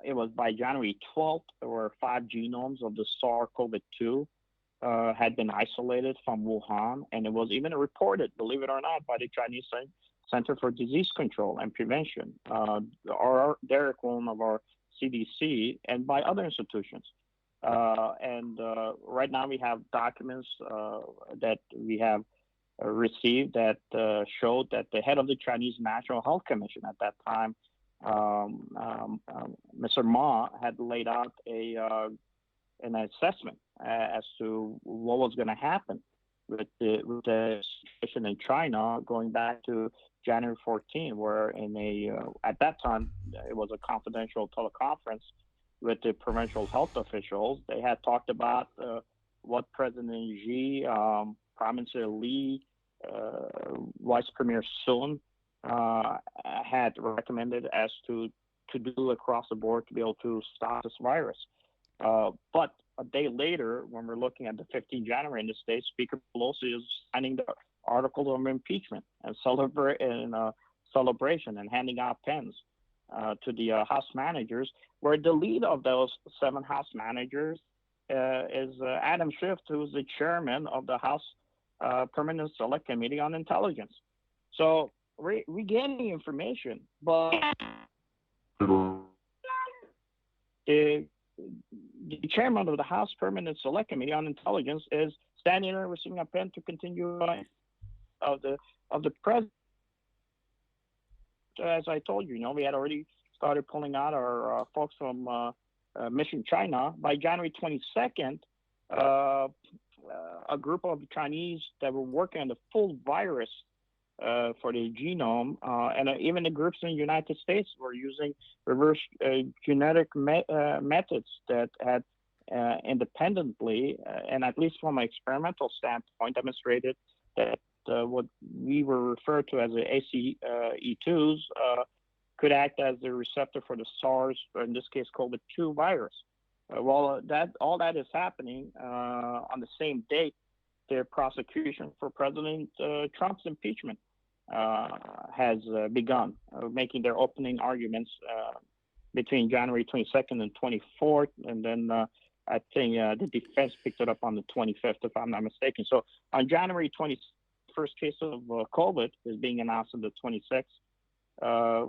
It was by January 12th, there were 5 genomes of the SARS-CoV-2 had been isolated from Wuhan, and it was even reported, believe it or not, by the Chinese Center for Disease Control and Prevention, Derek Wong of our CDC, and by other institutions. Right now we have documents that we have received that showed that the head of the Chinese National Health Commission at that time, Mr. Ma, had laid out an assessment as to what was going to happen with the situation in China going back to January 14, where at that time it was a confidential teleconference with the provincial health officials. They had talked about what President Xi, Prime Minister Li, Vice Premier Sun had recommended as to do across the board to be able to stop this virus. But a day later, when we're looking at the 15th January in the States, Speaker Pelosi is signing the articles of impeachment and celebration and handing out pens to the House managers, where the lead of those 7 House managers is Adam Schiff, who's the chairman of the House Permanent Select Committee on Intelligence. So we're getting information, but the chairman of the House Permanent Select Committee on Intelligence is standing there receiving a pen to continue of the president. As I told you, we had already started pulling out our folks from Mission China. By January 22nd, a group of Chinese that were working on the full virus for the genome, and even the groups in the United States were using reverse genetic methods that had independently, and at least from an experimental standpoint, demonstrated that what we were referred to as the ACE2s could act as the receptor for the SARS, or in this case, COVID-2 virus. All that is happening on the same date, the prosecution for President Trump's impeachment has begun, making their opening arguments between January 22nd and 24th, and then I think the defense picked it up on the 25th, if I'm not mistaken. So on January 20th, first case of COVID is being announced on the 26th,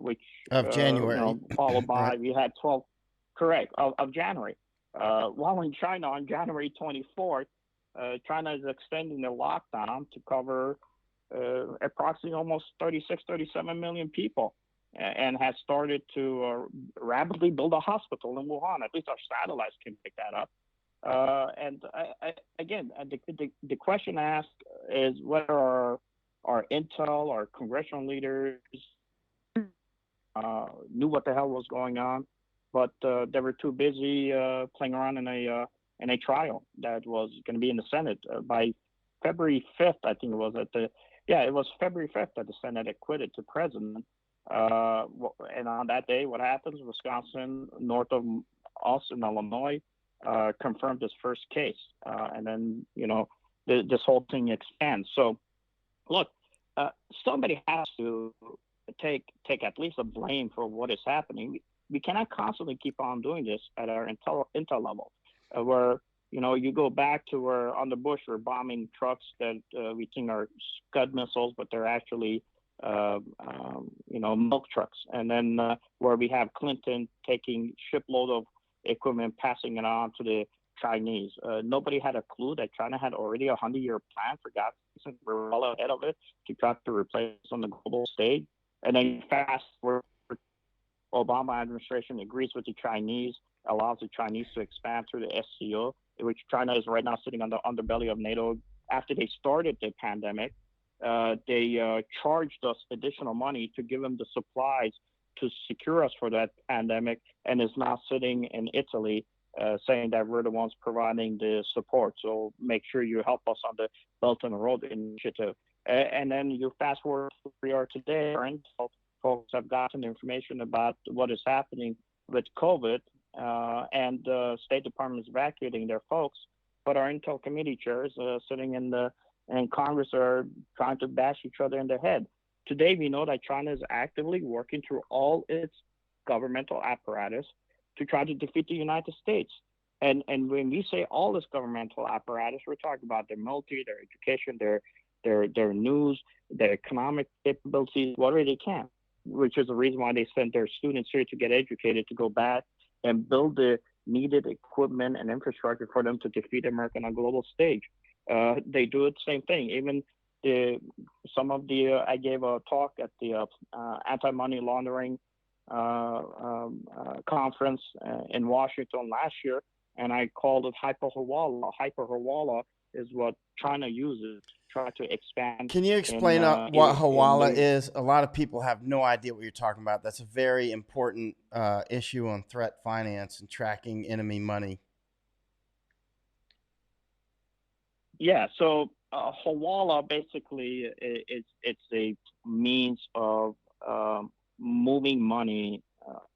which of January, followed by right. We had 12, correct, of January. While in China on January 24th, China is extending the lockdown to cover approximately almost 37 million people, and has started to rapidly build a hospital in Wuhan. At least our satellites can pick that up. And the question asked is whether our intel, our congressional leaders knew what the hell was going on, but they were too busy playing around in a trial that was going to be in the Senate by February 5th. I think it was it was February 5th that the Senate acquitted the president. And on that day, what happens? Wisconsin, north of us in Illinois, confirmed this first case, and then this whole thing expands. So, look, somebody has to take at least the blame for what is happening. We cannot constantly keep on doing this at our intel level, where you go back to where on the bush we're bombing trucks that we think are Scud missiles, but they're actually milk trucks, and then where we have Clinton taking shipload of equipment, passing it on to the Chinese. Nobody had a clue that China had already a 100-year plan. For God's sake, we're well ahead of it to try to replace on the global stage. And then fast forward, Obama administration agrees with the Chinese, allows the Chinese to expand through the SCO, which China is right now sitting on the underbelly of NATO. After they started the pandemic, they charged us additional money to give them the supplies to secure us for that pandemic, and is now sitting in Italy saying that we're the ones providing the support. So make sure you help us on the Belt and Road Initiative. And then you fast forward to where we are today, our intel folks have gotten information about what is happening with COVID, and the State Department is evacuating their folks, but our intel committee chairs sitting in Congress are trying to bash each other in the head. Today, we know that China is actively working through all its governmental apparatus to try to defeat the United States. And when we say all this governmental apparatus, we're talking about their military, their education, their news, their economic capabilities, whatever they can, which is the reason why they send their students here to get educated, to go back and build the needed equipment and infrastructure for them to defeat America on a global stage. They do the same thing. Even I gave a talk at the anti-money laundering conference in Washington last year, and I called it hyper Hawala. Hyper Hawala is what China uses to try to expand. Can you explain what Hawala is? A lot of people have no idea what you're talking about. That's a very important issue on threat finance and tracking enemy money. Yeah, so Hawala basically it's a means of moving money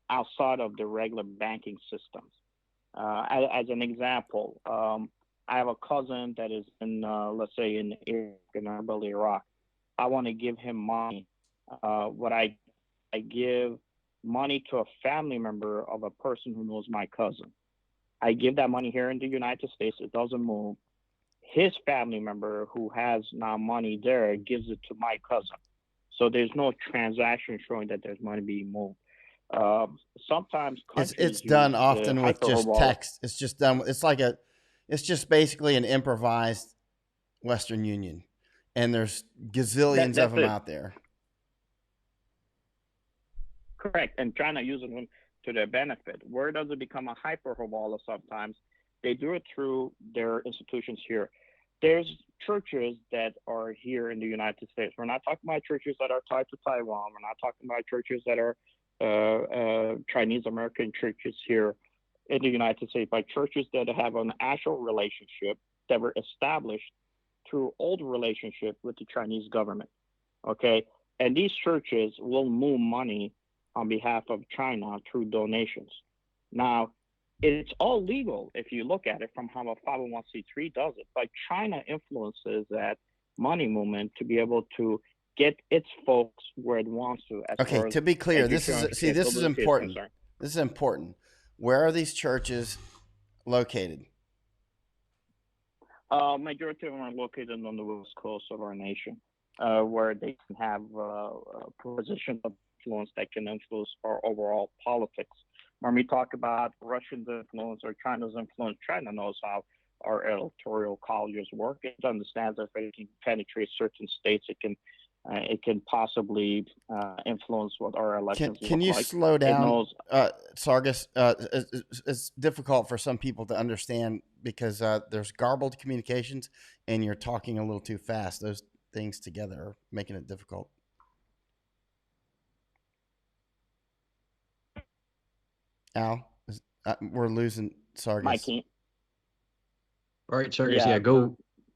outside of the regular banking systems. As an example, I have a cousin that is in, let's say, in Iraq. I want to give him money. I give money to a family member of a person who knows my cousin. I give that money here in the United States. It doesn't move. His family member who has now money there gives it to my cousin. So there's no transaction showing that there's money being moved. Sometimes it's done often with just text. It's just done. It's just basically an improvised Western Union, and there's gazillions of them out there. Correct, and China using them to their benefit. Where does it become a hyper Hawala? Sometimes they do it through their institutions here. There's churches that are here in the United States. We're not talking about churches that are tied to Taiwan. We're not talking about churches that are Chinese American churches here in the United States, but churches that have an actual relationship that were established through old relationship with the Chinese government. Okay, and these churches will move money on behalf of China through donations. Now, it's all legal if you look at it from how a 501c3 does it, but China influences that money movement to be able to get its folks where it wants to. Okay, to be clear, this is important. This is important. Where are these churches located? Majority of them are located on the west coast of our nation, where they can have positions of influence that can influence our overall politics. When we talk about Russia's influence or China's influence, China knows how our electoral colleges work. It understands that if it can penetrate certain states, it can possibly influence what our elections look like. Can you slow down, Sargis? It's difficult for some people to understand because there's garbled communications and you're talking a little too fast. Those things together are making it difficult. Al, we're losing Sargis. Mikey. All right, Sargis, yeah, go.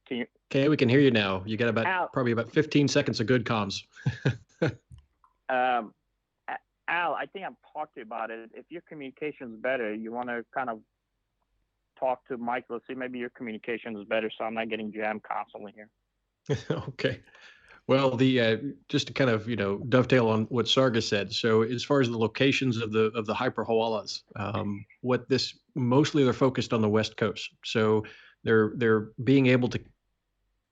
Okay, we can hear you now. You got probably about 15 seconds of good comms. Al, I think I've talked to you about it. If your communication is better, you want to kind of talk to Michael, see maybe your communication is better, so I'm not getting jammed constantly here. Okay. Well, just to kind of dovetail on what Sargis said. So as far as the locations of the hyper Hawalas, what this mostly they're focused on the West Coast. So they're being able to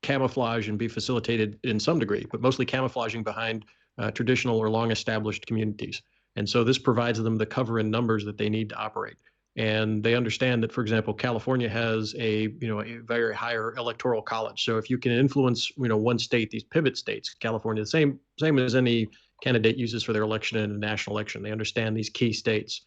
camouflage and be facilitated in some degree, but mostly camouflaging behind traditional or long established communities. And so this provides them the cover and numbers that they need to operate. And they understand that, for example, California has a very higher electoral college. So if you can influence, one state, these pivot states, California, the same as any candidate uses for their election in a national election. They understand these key states.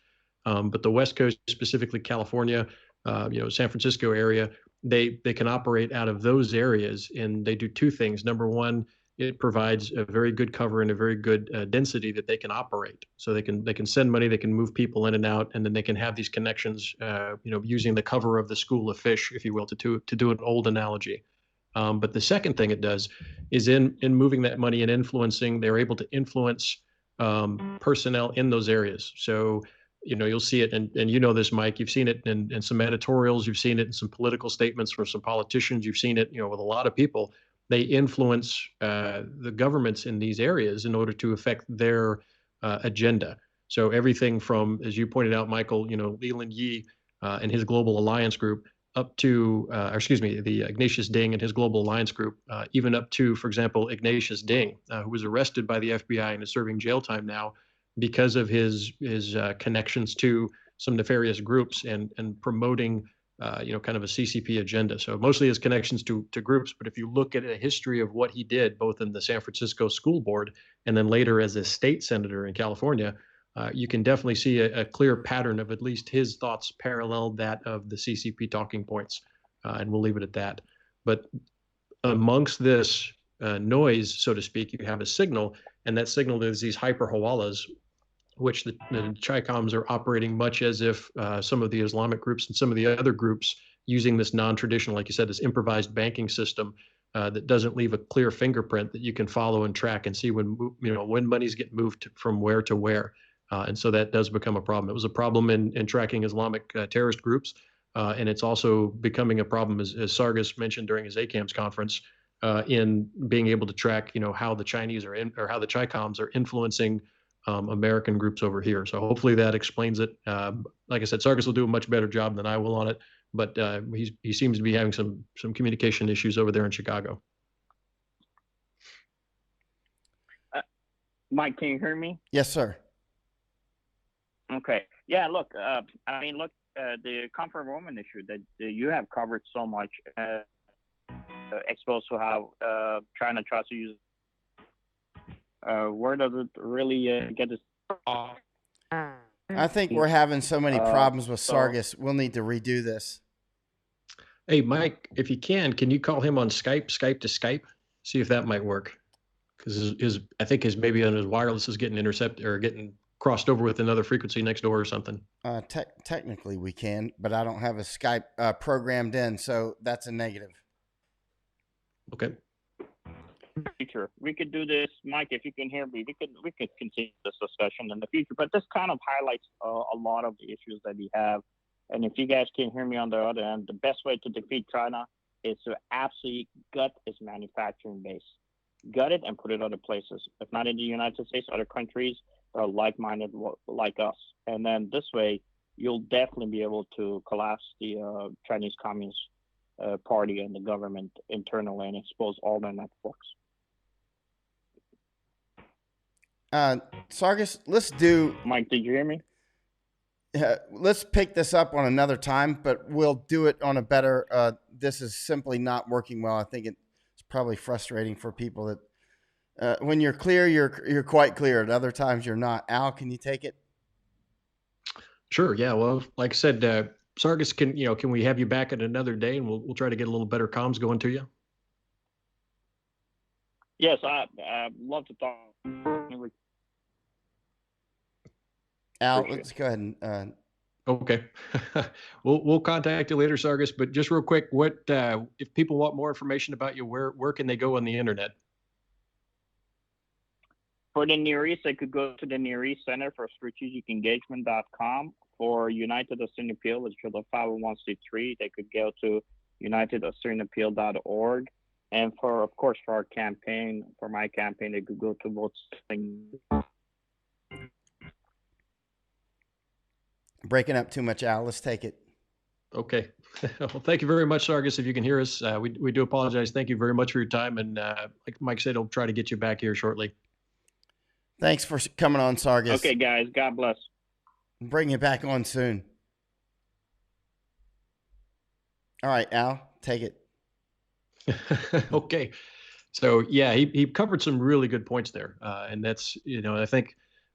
But the West Coast, specifically California, San Francisco area, they can operate out of those areas, and they do two things. Number one, it provides a very good cover and a very good density that they can operate. So they can send money, they can move people in and out, and then they can have these connections, using the cover of the school of fish, if you will, to do an old analogy. But the second thing it does is in moving that money and influencing, they're able to influence personnel in those areas. So, you'll see it, and you know this, Mike, you've seen it in some editorials, you've seen it in some political statements from some politicians, you've seen it, with a lot of people. They influence the governments in these areas in order to affect their agenda. So everything from, as you pointed out, Michael, Leland Yee and his Global Alliance Group, up to, the Ignatius Ding and his Global Alliance Group, even up to, for example, Ignatius Ding, who was arrested by the FBI and is serving jail time now because of his connections to some nefarious groups and promoting, kind of a CCP agenda. So mostly his connections to groups. But if you look at a history of what he did, both in the San Francisco School Board and then later as a state senator in California, you can definitely see a clear pattern of at least his thoughts paralleled that of the CCP talking points. And we'll leave it at that. But amongst this noise, so to speak, you have a signal, and that signal is these hyper hawalas, which the Chi-Coms are operating much as if some of the Islamic groups and some of the other groups using this non-traditional, like you said, this improvised banking system that doesn't leave a clear fingerprint that you can follow and track and see when monies get moved from where to where. And so that does become a problem. It was a problem in tracking Islamic terrorist groups. And it's also becoming a problem, as Sargis mentioned during his ACAMS conference, in being able to track, how the Chinese are or how the Chi-Coms are influencing American groups over here. So hopefully that explains it. Like I said, Sargis will do a much better job than I will on it, but he seems to be having some communication issues over there in Chicago. Mike, can you hear me? Yes, sir. Okay. Yeah, look, the comfort woman issue that you have covered so much, exposed to how China tries to use. Where does it really get this? I think we're having so many problems with Sargis. We'll need to redo this. Hey, Mike, if you can you call him on Skype to Skype? See if that might work. Because I think maybe on his wireless is getting intercepted or getting crossed over with another frequency next door or something. Technically we can, but I don't have a Skype programmed in, so that's a negative. Okay. Future, we could do this, Mike. If you can hear me, we could continue this discussion in the future. But this kind of highlights a lot of the issues that we have. And if you guys can hear me on the other end, the best way to defeat China is to absolutely gut its manufacturing base, gut it and put it other places. If not in the United States, other countries that are like-minded like us. And then this way, you'll definitely be able to collapse the Chinese Communist Party and the government internally and expose all their networks. Sargis, let's do... Mike, did you hear me? Let's pick this up on another time, but we'll do it on a better... this is simply not working well. I think it's probably frustrating for people that when you're clear, you're quite clear. At other times, you're not. Al, can you take it? Sure. Yeah. Well, like I said, Sargis, can we have you back at another day, and we'll try to get a little better comms going to you? Yes, I'd love to talk. Al, let's go ahead and. Okay, we'll contact you later, Sargis. But just real quick, what if people want more information about you? Where can they go on the internet? For the Near East, they could go to the Near East Center for Strategic Engagement.com. For United Assyrian Appeal, which is a 501c3, they could go to UnitedAssyrianAppeal.org. And of course, for our campaign, for my campaign, they could go to both things. Breaking up too much, Al. Let's take it. Okay. Well, thank you very much, Sargis. If you can hear us, we do apologize. Thank you very much for your time. And like Mike said, I'll try to get you back here shortly. Thanks for coming on, Sargis. Okay, guys. God bless. Bring you back on soon. All right, Al, take it. Okay. So yeah, he covered some really good points there. And that's, I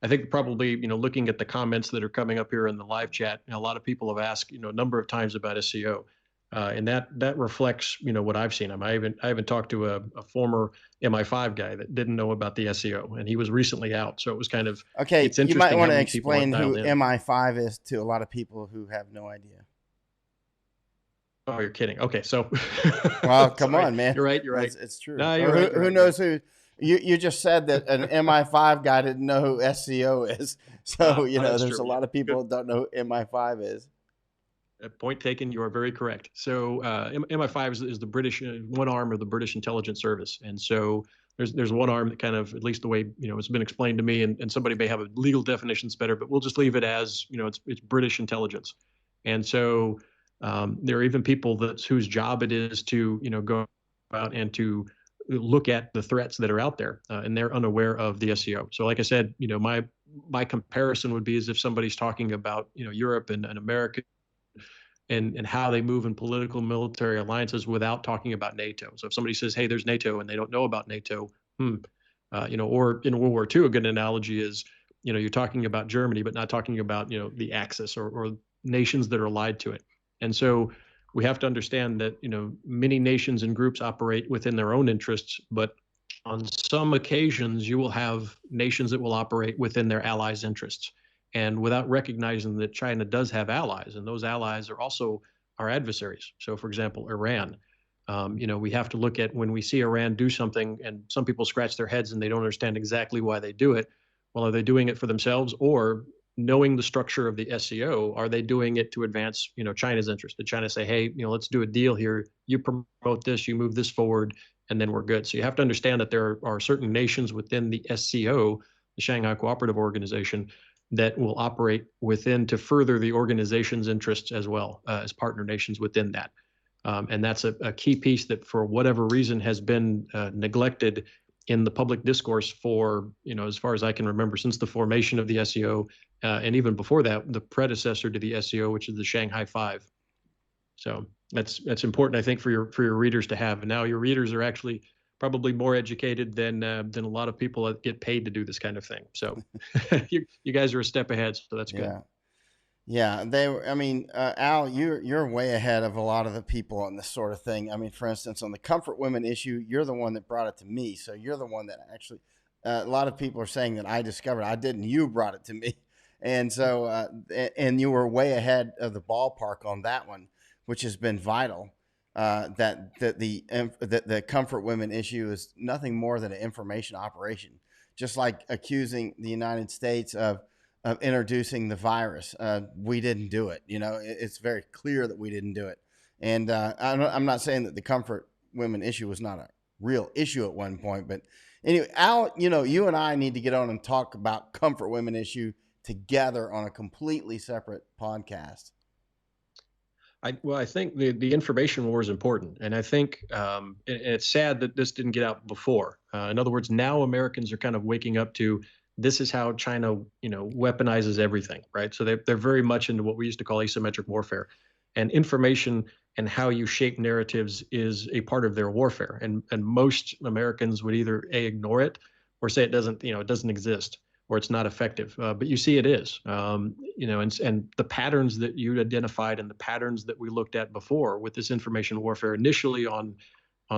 think probably, looking at the comments that are coming up here in the live chat, a lot of people have asked, a number of times about SCO. And that reflects, what I've seen. I even talked to a former MI5 guy that didn't know about the SCO, and he was recently out. So it was kind of, okay. It's interesting. You might want to explain who MI5 is to a lot of people who have no idea. Oh, you're kidding. Okay, so Well, come sorry. on, man. You're right. You're right. It's true. No, Or you're right. who knows who? You just said that an MI5 guy didn't know who SCO is. So, That's there's true. a lot of people that don't know who MI5 is. Point taken. You are very correct. So MI5 is the British one arm of the British intelligence service, and so there's one arm that kind of, at least the way it's been explained to me, and somebody may have a legal definition that's better, but we'll just leave it as it's British intelligence, and so there are even people whose job it is to go out and to look at the threats that are out there, and they're unaware of the SCO. So, like I said, my comparison would be as if somebody's talking about Europe and America and how they move in political military alliances without talking about NATO. So if somebody says, "Hey, there's NATO," and they don't know about NATO, or in World War II, a good analogy is, you're talking about Germany, but not talking about the Axis or nations that are allied to it. And so we have to understand that many nations and groups operate within their own interests, but on some occasions you will have nations that will operate within their allies' interests, and without recognizing that China does have allies, and those allies are also our adversaries. So, for example, Iran. We have to look at when we see Iran do something, and some people scratch their heads and they don't understand exactly why they do it. Well, are they doing it for themselves, or knowing the structure of the SCO, are they doing it to advance, China's interest? Did China say, "Hey, let's do a deal here. You promote this, you move this forward, and then we're good"? So you have to understand that there are certain nations within the SCO, the Shanghai Cooperative Organization, that will operate within to further the organization's interests as well, as partner nations within that. And that's a key piece that, for whatever reason, has been neglected in the public discourse for, as far as I can remember, since the formation of the SCO, and even before that, the predecessor to the SCO, which is the Shanghai Five. So that's important, I think, for your readers to have. And now your readers are actually probably more educated than a lot of people that get paid to do this kind of thing. So you guys are a step ahead, so that's good. Yeah. Al, you're way ahead of a lot of the people on this sort of thing. I mean, for instance, on the comfort women issue, you're the one that brought it to me. So you're the one that actually, a lot of people are saying that I discovered. I didn't. You brought it to me. And so, and you were way ahead of the ballpark on that one, which has been vital. That the comfort women issue is nothing more than an information operation, just like accusing the United States of introducing the virus. We didn't do it. It's very clear that we didn't do it. And I'm not saying that the comfort women issue was not a real issue at one point, but anyway, Al, you and I need to get on and talk about comfort women issue together on a completely separate podcast. I think the information war is important, and I think it's sad that this didn't get out before. In other words, now Americans are kind of waking up to, this is how China, weaponizes everything, right? So they're very much into what we used to call asymmetric warfare, and information and how you shape narratives is a part of their warfare. And most Americans would either ignore it or say it doesn't exist, or it's not effective. But you see it is, and the patterns that you identified and the patterns that we looked at before with this information warfare, initially on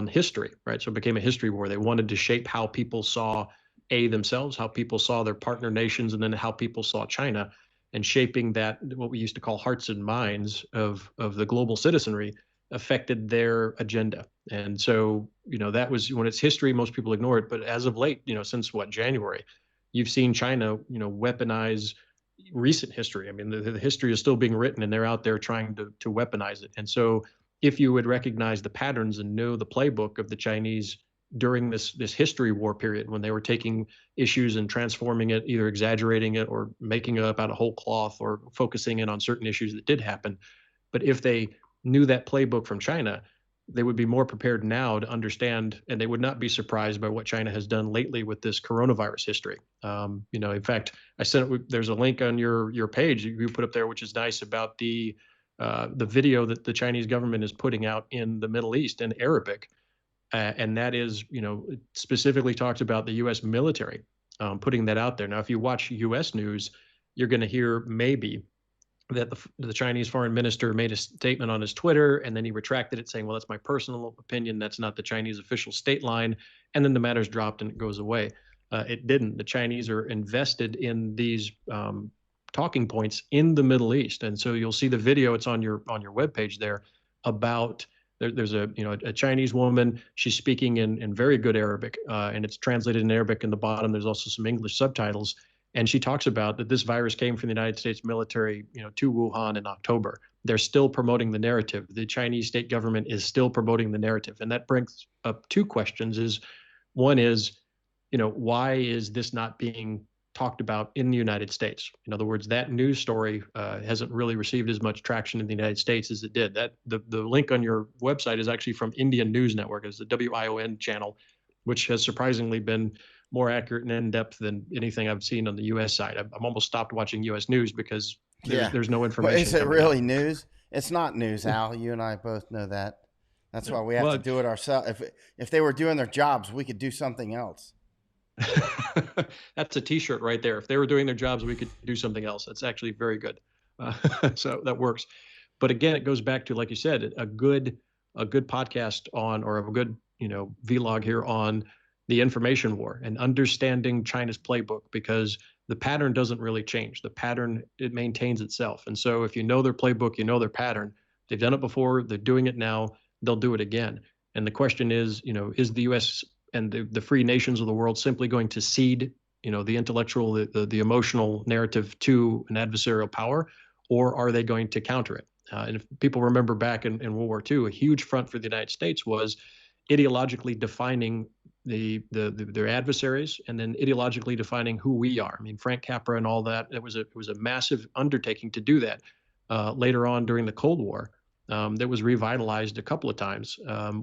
history, right? So it became a history war. They wanted to shape how people saw themselves, how people saw their partner nations, and then how people saw China, and shaping that, what we used to call hearts and minds of the global citizenry, affected their agenda. And so, that was, when it's history, most people ignore it. But as of late, since January, you've seen China, weaponize recent history. I mean, the history is still being written, and they're out there trying to weaponize it. And so if you would recognize the patterns and know the playbook of the Chinese during this history war period, when they were taking issues and transforming it, either exaggerating it or making it up out of whole cloth, or focusing in on certain issues that did happen. But if they knew that playbook from China, they would be more prepared now to understand, and they would not be surprised by what China has done lately with this coronavirus history. In fact, there's a link on your page you put up there, which is nice, about the video that the Chinese government is putting out in the Middle East in Arabic. And that is, it specifically talks about the U.S. military putting that out there. Now, if you watch U.S. news, you're going to hear maybe that the Chinese foreign minister made a statement on his Twitter, and then he retracted it, saying, "Well, that's my personal opinion. That's not the Chinese official state line." And then the matter's dropped and it goes away. It didn't. The Chinese are invested in these talking points in the Middle East, and so you'll see the video. It's on your webpage there, about. There's a Chinese woman. She's speaking in very good Arabic, and it's translated in Arabic in the bottom. There's also some English subtitles, and she talks about that this virus came from the United States military, to Wuhan in October. They're still promoting the narrative. The Chinese state government is still promoting the narrative, and that brings up two questions. One is, why is this not being talked about in the United States? In other words, that news story hasn't really received as much traction in the United States as it did. That the link on your website is actually from Indian News Network. It's the WION channel, which has surprisingly been more accurate and in-depth than anything I've seen on the U.S. side. I'm almost stopped watching U.S. news because there's no information. Well, is it really out. News? It's not news, Al. You and I both know that. That's why we have to do it ourselves. If they were doing their jobs, we could do something else. That's a T-shirt right there. If they were doing their jobs, we could do something else. That's actually very good. So that works. But again, it goes back to, like you said, a good podcast on, or a good vlog here on the information war and understanding China's playbook, because the pattern doesn't really change. The pattern, it maintains itself. And so if you know their playbook, you know their pattern. They've done it before. They're doing it now. They'll do it again. And the question is, is the U.S. and the free nations of the world simply going to cede, the intellectual, the emotional narrative to an adversarial power, or are they going to counter it? And if people remember back in World War II, a huge front for the United States was ideologically defining their adversaries, and then ideologically defining who we are. I mean, Frank Capra and all that. It was a massive undertaking to do that. Later on during the Cold War, that was revitalized a couple of times,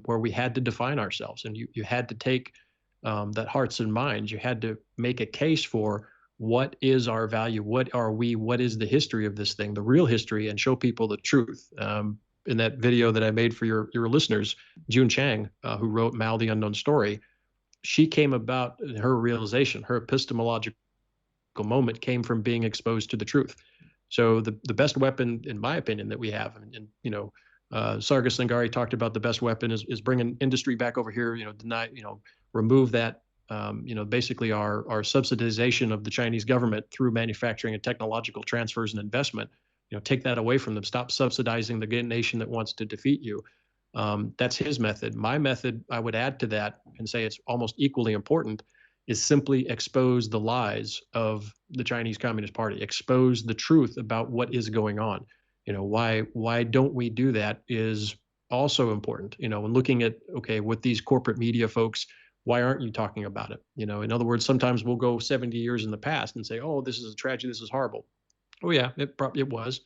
where we had to define ourselves, and you had to take that hearts and minds. You had to make a case for what is our value, what are we, what is the history of this thing, the real history, and show people the truth. In that video that I made for your listeners, June Chang, who wrote Mao the Unknown Story, she came about, her realization, her epistemological moment came from being exposed to the truth. So the best weapon, in my opinion, that we have, and Sargis Sangari talked about the best weapon is bringing industry back over here, remove that, basically our subsidization of the Chinese government through manufacturing and technological transfers and investment. Take that away from them. Stop subsidizing the nation that wants to defeat you. That's his method. My method, I would add to that and say it's almost equally important, is simply expose the lies of the Chinese Communist Party, expose the truth about what is going on. Why don't we do that is also important. When looking at, with these corporate media folks, why aren't you talking about it? In other words, sometimes we'll go 70 years in the past and say, oh, this is a tragedy, this is horrible. Oh yeah, it was.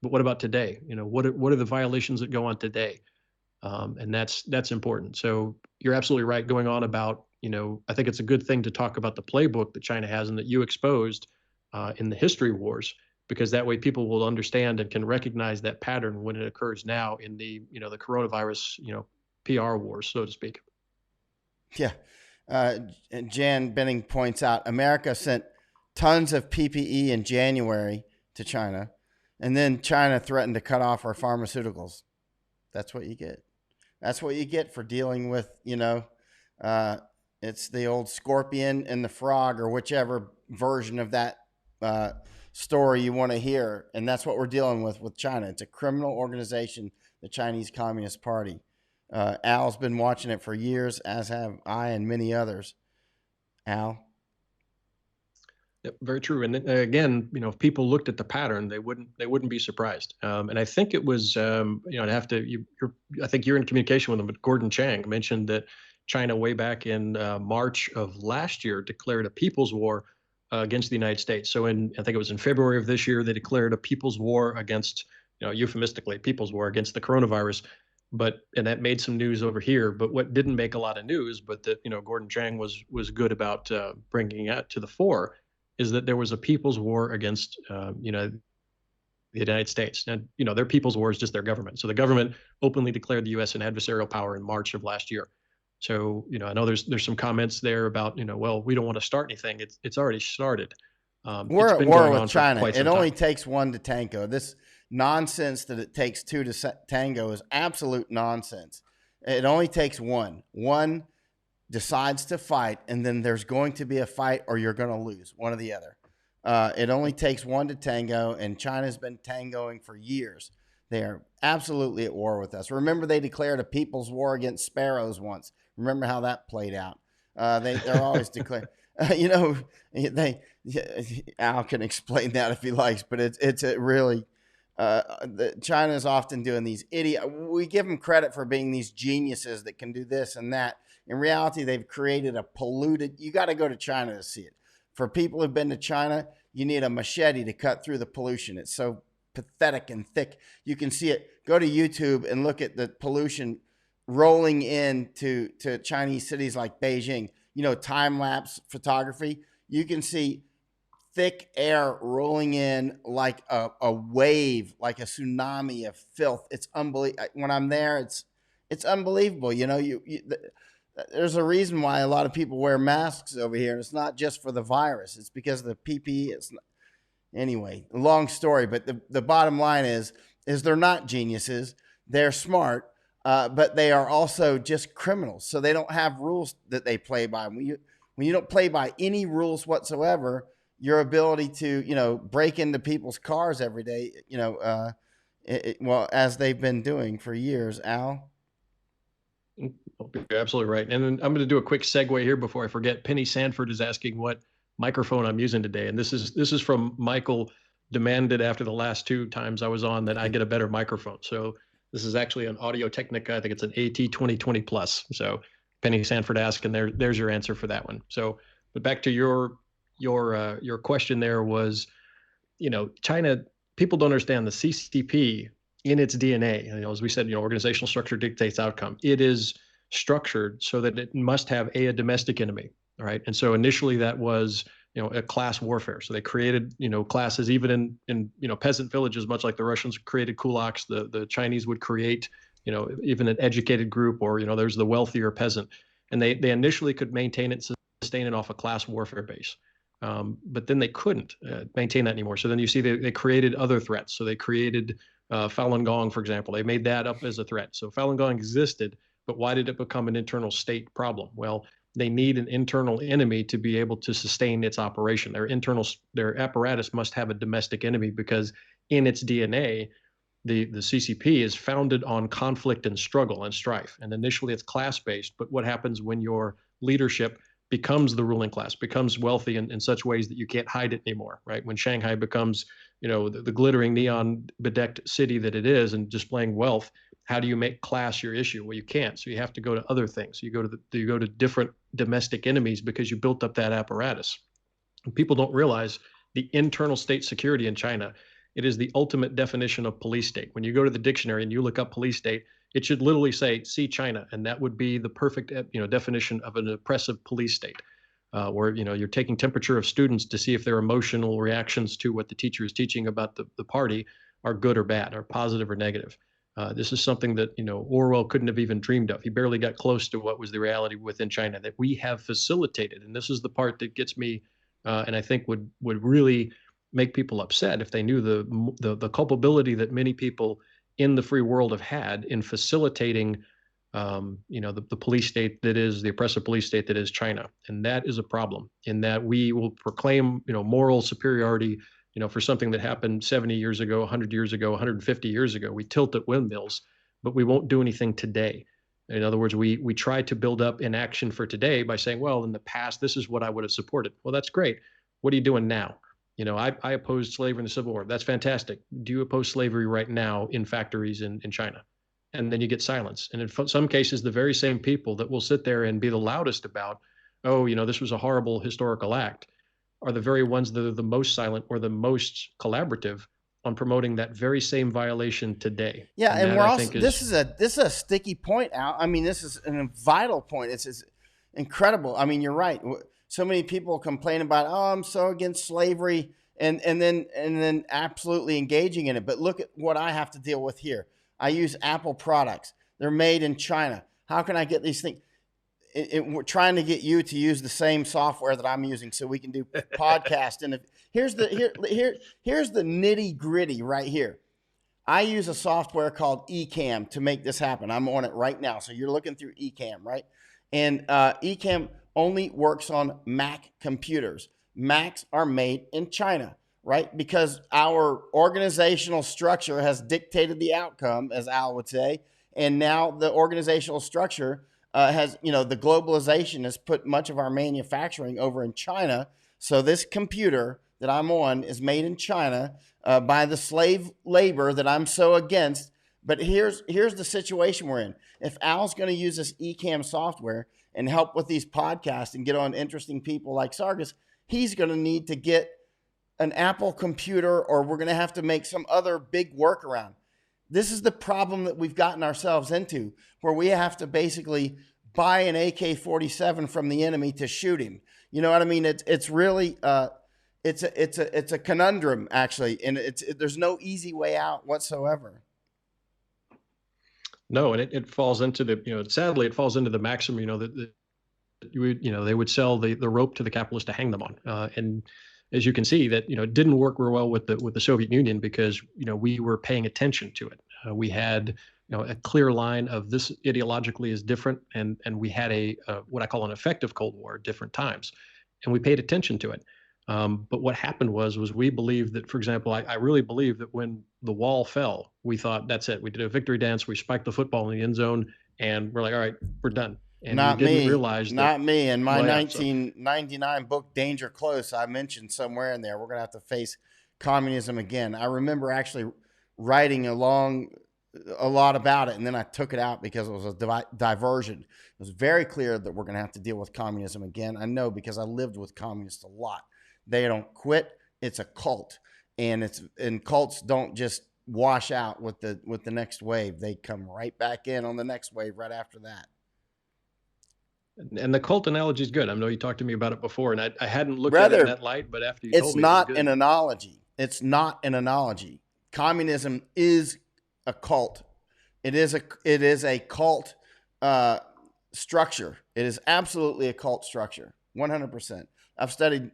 But what about today? What are the violations that go on today? And that's important. So you're absolutely right going on about, I think it's a good thing to talk about the playbook that China has and that you exposed in the history wars, because that way people will understand and can recognize that pattern when it occurs now in the, the coronavirus, PR wars, so to speak. Yeah. Jan Benning points out, America sent tons of PPE in January to China, and then China threatened to cut off our pharmaceuticals. That's what you get. That's what you get for dealing with, it's the old scorpion and the frog, or whichever version of that story you want to hear. And that's what we're dealing with China. It's a criminal organization, the Chinese Communist Party. Al's been watching it for years, as have I and many others. Al? Yep, very true. And again, if people looked at the pattern, they wouldn't be surprised. And I think it was, I think you're in communication with them, but Gordon Chang mentioned that China way back in March of last year declared a people's war against the United States. So I think it was in February of this year, they declared a people's war against, euphemistically, people's war against the coronavirus. And that made some news over here. But what didn't make a lot of news, but that, Gordon Chang was good about bringing it to the fore, is that there was a people's war against, the United States. And, their people's war is just their government. So the government openly declared the U.S. an adversarial power in March of last year. So, I know there's some comments there about, well, we don't want to start anything. It's already started. We're at war with China. It only takes one to tango. This nonsense that it takes two to tango is absolute nonsense. It only takes one. One decides to fight, and then there's going to be a fight, or you're going to lose, one or the other. It only takes one to tango, and China's been tangoing for years. They are absolutely at war with us. Remember, they declared a people's war against sparrows once. Remember how that played out? They're always declaring. You know, Al can explain that if he likes, but it's a really. China is often doing these we give them credit for being these geniuses that can do this and that. In reality, they've created a polluted. You got to go to China to see it. For people who've been to China, you need a machete to cut through the pollution. It's so pathetic and thick. You can see it. Go to YouTube and look at the pollution rolling into Chinese cities like Beijing. You know, time-lapse photography. You can see thick air rolling in like a wave, like a tsunami of filth. It's unbelievable. When I'm there, it's unbelievable. You know, there's a reason why a lot of people wear masks over here. And it's not just for the virus. It's because of the PPE. Anyway, long story, but the bottom line is they're not geniuses. They're smart, but they are also just criminals. So they don't have rules that they play by. When you don't play by any rules whatsoever, your ability to, you know, break into people's cars every day, you know, well, as they've been doing for years, Al. You're absolutely right. And then I'm going to do a quick segue here before I forget. Penny Sanford is asking what microphone I'm using today. And this is from Michael, demanded after the last 2 times I was on that I get a better microphone. So this is actually an Audio Technica. I think it's an AT2020 Plus. So Penny Sanford asked, and there's your answer for that one. So, but back to your question there was, you know, China, people don't understand the CCP in its DNA. You know, as we said, you know, organizational structure dictates outcome. It is structured so that it must have a domestic enemy, right? And so initially that was, you know, a class warfare. So they created, you know, classes even in you know, peasant villages, much like the Russians created kulaks. The Chinese would create, you know, even an educated group, or, you know, there's the wealthier peasant, and they initially could maintain it, sustain it off a class warfare base. But then they couldn't maintain that anymore. So then you see they created other threats. So they created Falun Gong, for example. They made that up as a threat. So Falun Gong existed, but why did it become an internal state problem? Well, they need an internal enemy to be able to sustain its operation. Their apparatus must have a domestic enemy, because in its DNA, the CCP is founded on conflict and struggle and strife. And initially it's class-based, but what happens when your leadership becomes the ruling class, becomes wealthy in such ways that you can't hide it anymore, right? When Shanghai becomes, you know, the glittering neon bedecked city that it is and displaying wealth, how do you make class your issue? Well, you can't. So you have to go to other things. You go to different domestic enemies because you built up that apparatus. And people don't realize the internal state security in China. It is the ultimate definition of police state. When you go to the dictionary and you look up police state, it should literally say, see China. And that would be the perfect, you know, definition of an oppressive police state, where, you know, you're taking temperature of students to see if their emotional reactions to what the teacher is teaching about the party are good or bad, or positive or negative. This is something that, you know, Orwell couldn't have even dreamed of. He barely got close to what was the reality within China that we have facilitated. And this is the part that gets me, and I think would really make people upset if they knew the culpability that many people in the free world have had in facilitating, you know, the police state that is the oppressive police state that is China. And that is a problem, in that we will proclaim, you know, moral superiority, you know, for something that happened 70 years ago, 100 years ago, 150 years ago. We tilt at windmills, but we won't do anything today. In other words, we try to build up inaction for today by saying, well, in the past, this is what I would have supported. Well, that's great. What are you doing now? You know, I opposed slavery in the Civil War. That's fantastic. Do you oppose slavery right now in factories in China? And then you get silence. And in some cases, the very same people that will sit there and be the loudest about, oh, you know, this was a horrible historical act, are the very ones that are the most silent or the most collaborative on promoting that very same violation today. Yeah, and we're also, this is a sticky point, Al. I mean, this is a vital point. It's incredible. I mean, you're right. So many people complain about, oh, I'm so against slavery, and then absolutely engaging in it. But look at what I have to deal with here. I use Apple products. They're made in China. How can I get these things? We're trying to get you to use the same software that I'm using so we can do podcast. And here's the nitty gritty right here. I use a software called Ecamm to make this happen. I'm on it right now. So you're looking through Ecamm, right? And Ecamm only works on Mac computers. Macs are made in China. right? Because our organizational structure has dictated the outcome, as Al would say. And now the organizational structure has, the globalization has put much of our manufacturing over in China. So this computer that I'm on is made in China by the slave labor that I'm so against. But here's the situation we're in. If Al's going to use this eCam software and help with these podcasts and get on interesting people like Sargis, he's going to need to get an Apple computer, or we're going to have to make some other big workaround. This is the problem that we've gotten ourselves into, where we have to basically buy an AK-47 from the enemy to shoot him. You know what I mean? It's really it's a conundrum, actually, and there's no easy way out whatsoever. No, and it falls into the, sadly, it falls into the maxim, that they would sell the rope to the capitalist to hang them on. And as you can see, that it didn't work real well with the Soviet Union, because we were paying attention to it. We had a clear line of this ideologically is different, and we had a what I call an effective Cold War at different times, and we paid attention to it. But what happened was we believed that, for example, I really believe that when the wall fell, we thought that's it. We did a victory dance. We spiked the football in the end zone, and we're like, all right, we're done. And not we didn't me. realize Not that, me. In my well, yeah, 1999 book, Danger Close, I mentioned somewhere in there, we're going to have to face communism again. I remember actually writing a lot about it, and then I took it out because it was a diversion. It was very clear that we're going to have to deal with communism again. I know, because I lived with communists a lot. They don't quit. It's a cult, and cults don't just wash out with the next wave. They come right back in on the next wave right after that. And the cult analogy is good. I know you talked to me about it before, and I hadn't looked at it in that light, but after you told me, it's not an analogy. It's not an analogy. Communism is a cult. It is a cult structure. It is absolutely a cult structure, 100%. I've studied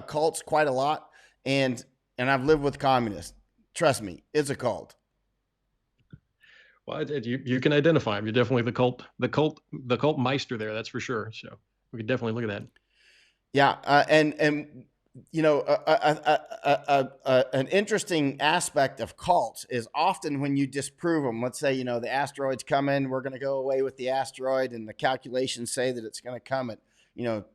cults quite a lot, and I've lived with communists. Trust me, it's a cult. Well, you can identify him. You're definitely the cult meister there. That's for sure. So we could definitely look at that. Yeah, and an interesting aspect of cults is often when you disprove them. Let's say the asteroids come in, we're going to go away with the asteroid, and the calculations say that it's going to come at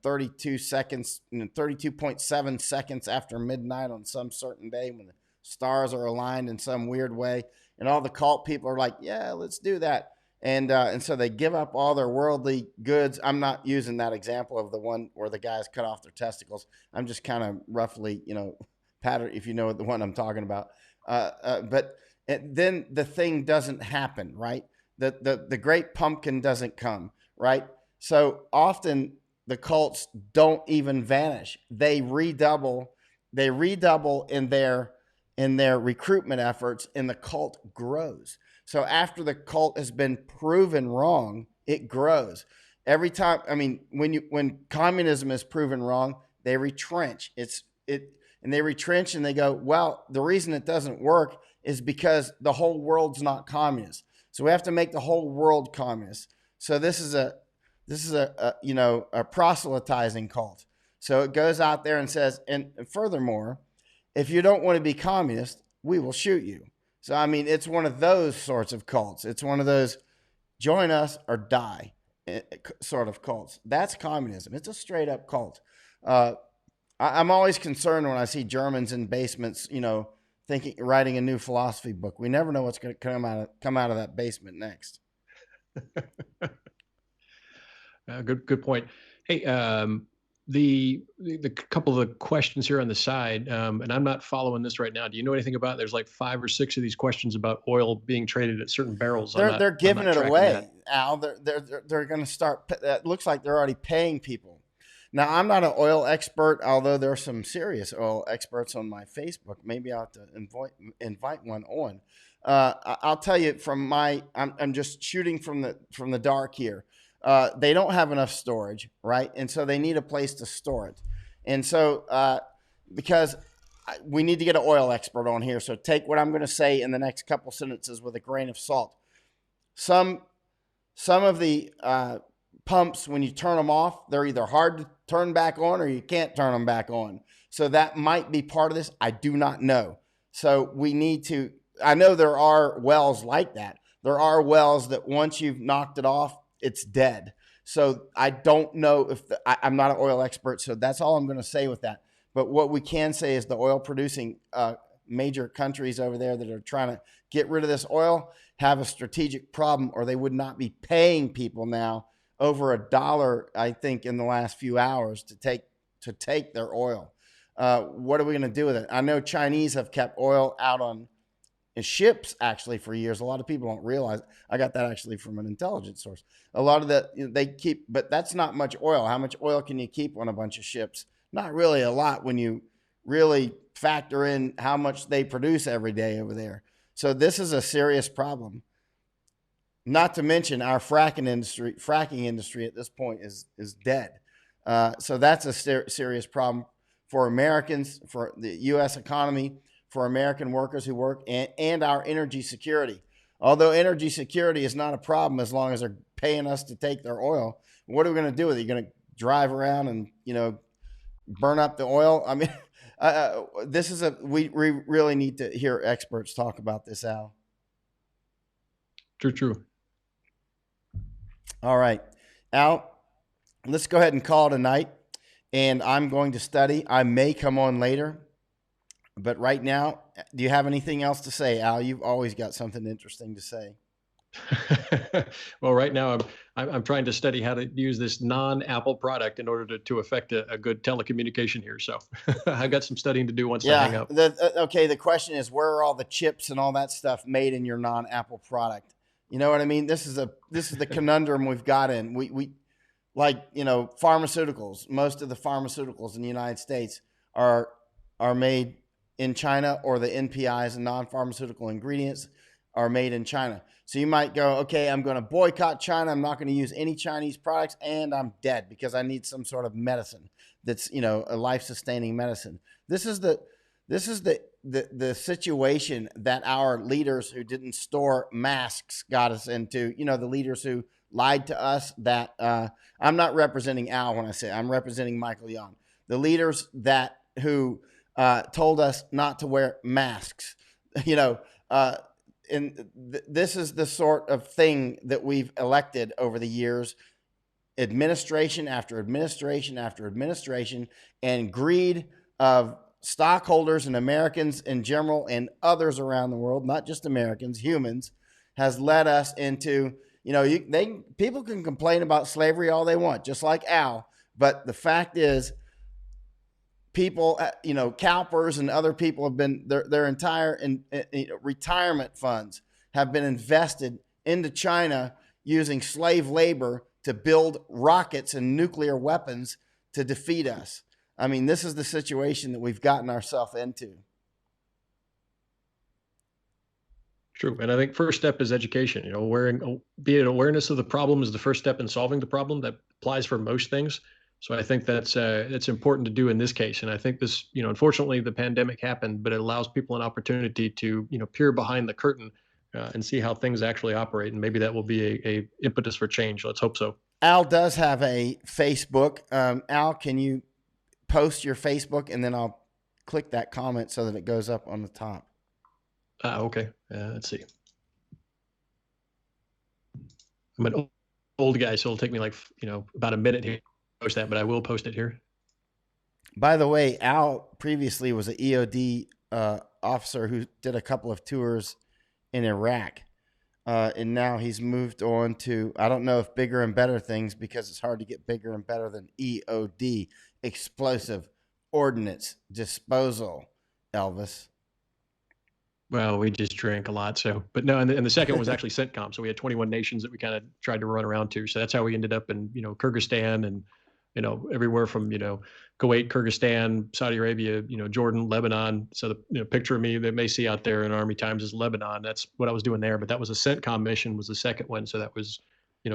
32 seconds, 32.7 seconds after midnight on some certain day when the stars are aligned in some weird way. And all the cult people are like, yeah, let's do that. And so they give up all their worldly goods. I'm not using that example of the one where the guys cut off their testicles. I'm just kind of roughly, pattern, if you know the one I'm talking about. But then the thing doesn't happen, right? The great pumpkin doesn't come, right? So often the cults don't even vanish. They redouble in their recruitment efforts, and the cult grows. So after the cult has been proven wrong, it grows. Every time, when communism is proven wrong, they retrench. And they retrench and they go, well, the reason it doesn't work is because the whole world's not communist. So we have to make the whole world communist. So this is a proselytizing cult. So it goes out there and says, and furthermore, if you don't want to be communist, we will shoot you. So, it's one of those sorts of cults. It's one of those join us or die sort of cults. That's communism. It's a straight up cult. I'm always concerned when I see Germans in basements, writing a new philosophy book. We never know what's going to come out of that basement next. Good point. Hey, the couple of the questions here on the side, and I'm not following this right now. Do you know anything about? There's like 5 or 6 of these questions about oil being traded at certain barrels. They're giving it away, Al. They're going to start. It looks like they're already paying people. Now, I'm not an oil expert, although there are some serious oil experts on my Facebook. Maybe I'll have to invite one on. I'll tell you I'm just shooting from the dark here. They don't have enough storage, right? And so they need a place to store it. And so because we need to get an oil expert on here, so take what I'm going to say in the next couple sentences with a grain of salt. Some of the pumps, when you turn them off, they're either hard to turn back on or you can't turn them back on. So that might be part of this. I do not know. So we need to, I know there are wells like that. There are wells that once you've knocked it off, it's dead. So I don't know if I'm not an oil expert, so that's all I'm going to say with that. But what we can say is the oil producing major countries over there that are trying to get rid of this oil have a strategic problem, or they would not be paying people now over $1, I think, in the last few hours to take their oil. What are we going to do with it? I know Chinese have kept oil out on ships actually for years. A lot of people don't realize. I got that actually from an intelligence source. A lot of that they keep, but that's not much oil. How much oil can you keep on a bunch of ships? Not really a lot when you really factor in how much they produce every day over there. So this is a serious problem. Not to mention our fracking industry at this point is dead. So that's a serious problem for Americans, for the U.S. economy, for American workers who work, and our energy security. Although energy security is not a problem as long as they're paying us to take their oil. What are we going to do with it? You're going to drive around and, burn up the oil? I mean, we really need to hear experts talk about this, Al. True. All right, Al, let's go ahead and call it a night. And I'm going to study. I may come on later. But right now, do you have anything else to say, Al? You've always got something interesting to say. Well, right now I'm trying to study how to use this non-Apple product in order to affect a good telecommunication here. So I've got some studying to do once I hang up. Okay. The question is, where are all the chips and all that stuff made in your non-Apple product? You know what I mean? This is the conundrum we've got in. We like, pharmaceuticals. Most of the pharmaceuticals in the United States are made in China, or the NPIs and non-pharmaceutical ingredients are made in China. So you might go, okay, I'm going to boycott China. I'm not going to use any Chinese products, and I'm dead because I need some sort of medicine that's, a life-sustaining medicine. This is the situation that our leaders who didn't store masks got us into. The leaders who lied to us. That I'm not representing Al when I say I'm representing Michael Young. The leaders who told us not to wear masks, and this is the sort of thing that we've elected over the years, administration after administration after administration, and greed of stockholders and Americans in general and others around the world, not just Americans, humans, has led us into, people can complain about slavery all they want, just like Al, but the fact is, people, CalPERS and other people have been, their entire retirement funds have been invested into China using slave labor to build rockets and nuclear weapons to defeat us. I mean, this is the situation that we've gotten ourselves into. True. And I think first step is education. Be it awareness of the problem is the first step in solving the problem. That applies for most things. So I think that's important to do in this case. And I think this, unfortunately, the pandemic happened, but it allows people an opportunity to, peer behind the curtain and see how things actually operate. And maybe that will be a impetus for change. Let's hope so. Al does have a Facebook. Al, can you post your Facebook, and then I'll click that comment so that it goes up on the top. Okay. Let's see. I'm an old guy, so it'll take me about a minute here to post that, but I will post it here. By the way, Al previously was an EOD officer who did a couple of tours in Iraq. And now he's moved on to, I don't know if bigger and better things, because it's hard to get bigger and better than EOD, explosive ordnance disposal, Elvis. Well, we just drank a lot. But no, and the second was actually CENTCOM. So we had 21 nations that we kind of tried to run around to. So that's how we ended up in, Kyrgyzstan and, everywhere from, Kuwait, Kyrgyzstan, Saudi Arabia, Jordan, Lebanon. So the picture of me they may see out there in Army Times is Lebanon. That's what I was doing there. But that was a CENTCOM mission was the second one. So that was,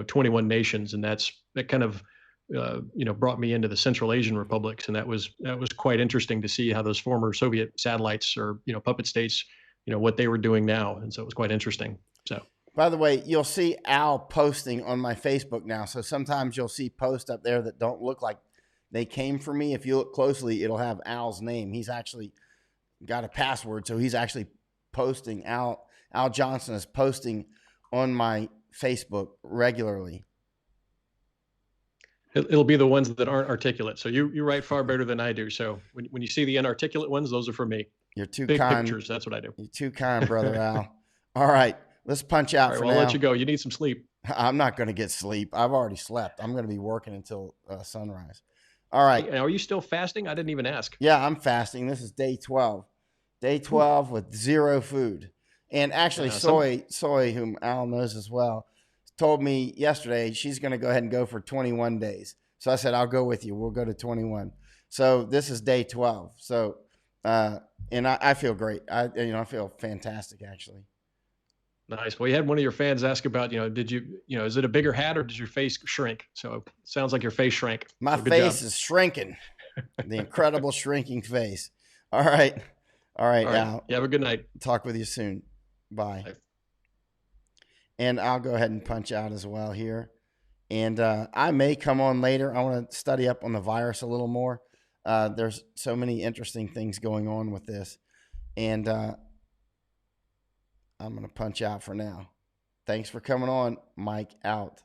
21 nations. And that kind of, brought me into the Central Asian republics. And that was quite interesting to see how those former Soviet satellites or, puppet states, what they were doing now. And so it was quite interesting. So. By the way, you'll see Al posting on my Facebook now. So sometimes you'll see posts up there that don't look like they came for me. If you look closely, it'll have Al's name. He's actually got a password, so he's actually posting. Al Johnson is posting on my Facebook regularly. It'll be the ones that aren't articulate. So you write far better than I do. So when you see the inarticulate ones, those are for me. You're too Big kind. pictures. That's what I do. You're too kind, brother Al. All right, let's punch out for well, now. I'll let you go. You need some sleep. I'm not going to get sleep. I've already slept. I'm going to be working until sunrise. All right. Hey, are you still fasting? I didn't even ask. Yeah, I'm fasting. This is day 12. Day 12 with zero food. And actually, Soy, whom Al knows as well, told me yesterday she's going to go ahead and go for 21 days. So I said, I'll go with you. We'll go to 21. So this is day 12. So, and I feel great. I feel fantastic, actually. Nice. Well, you had one of your fans ask about, did you, is it a bigger hat or does your face shrink? So it sounds like your face shrank. My face is shrinking. The incredible shrinking face. All right. Al. You have a good night. Talk with you soon. Bye. And I'll go ahead and punch out as well here. And I may come on later. I want to study up on the virus a little more. There's so many interesting things going on with this. And I'm going to punch out for now. Thanks for coming on. Mike out.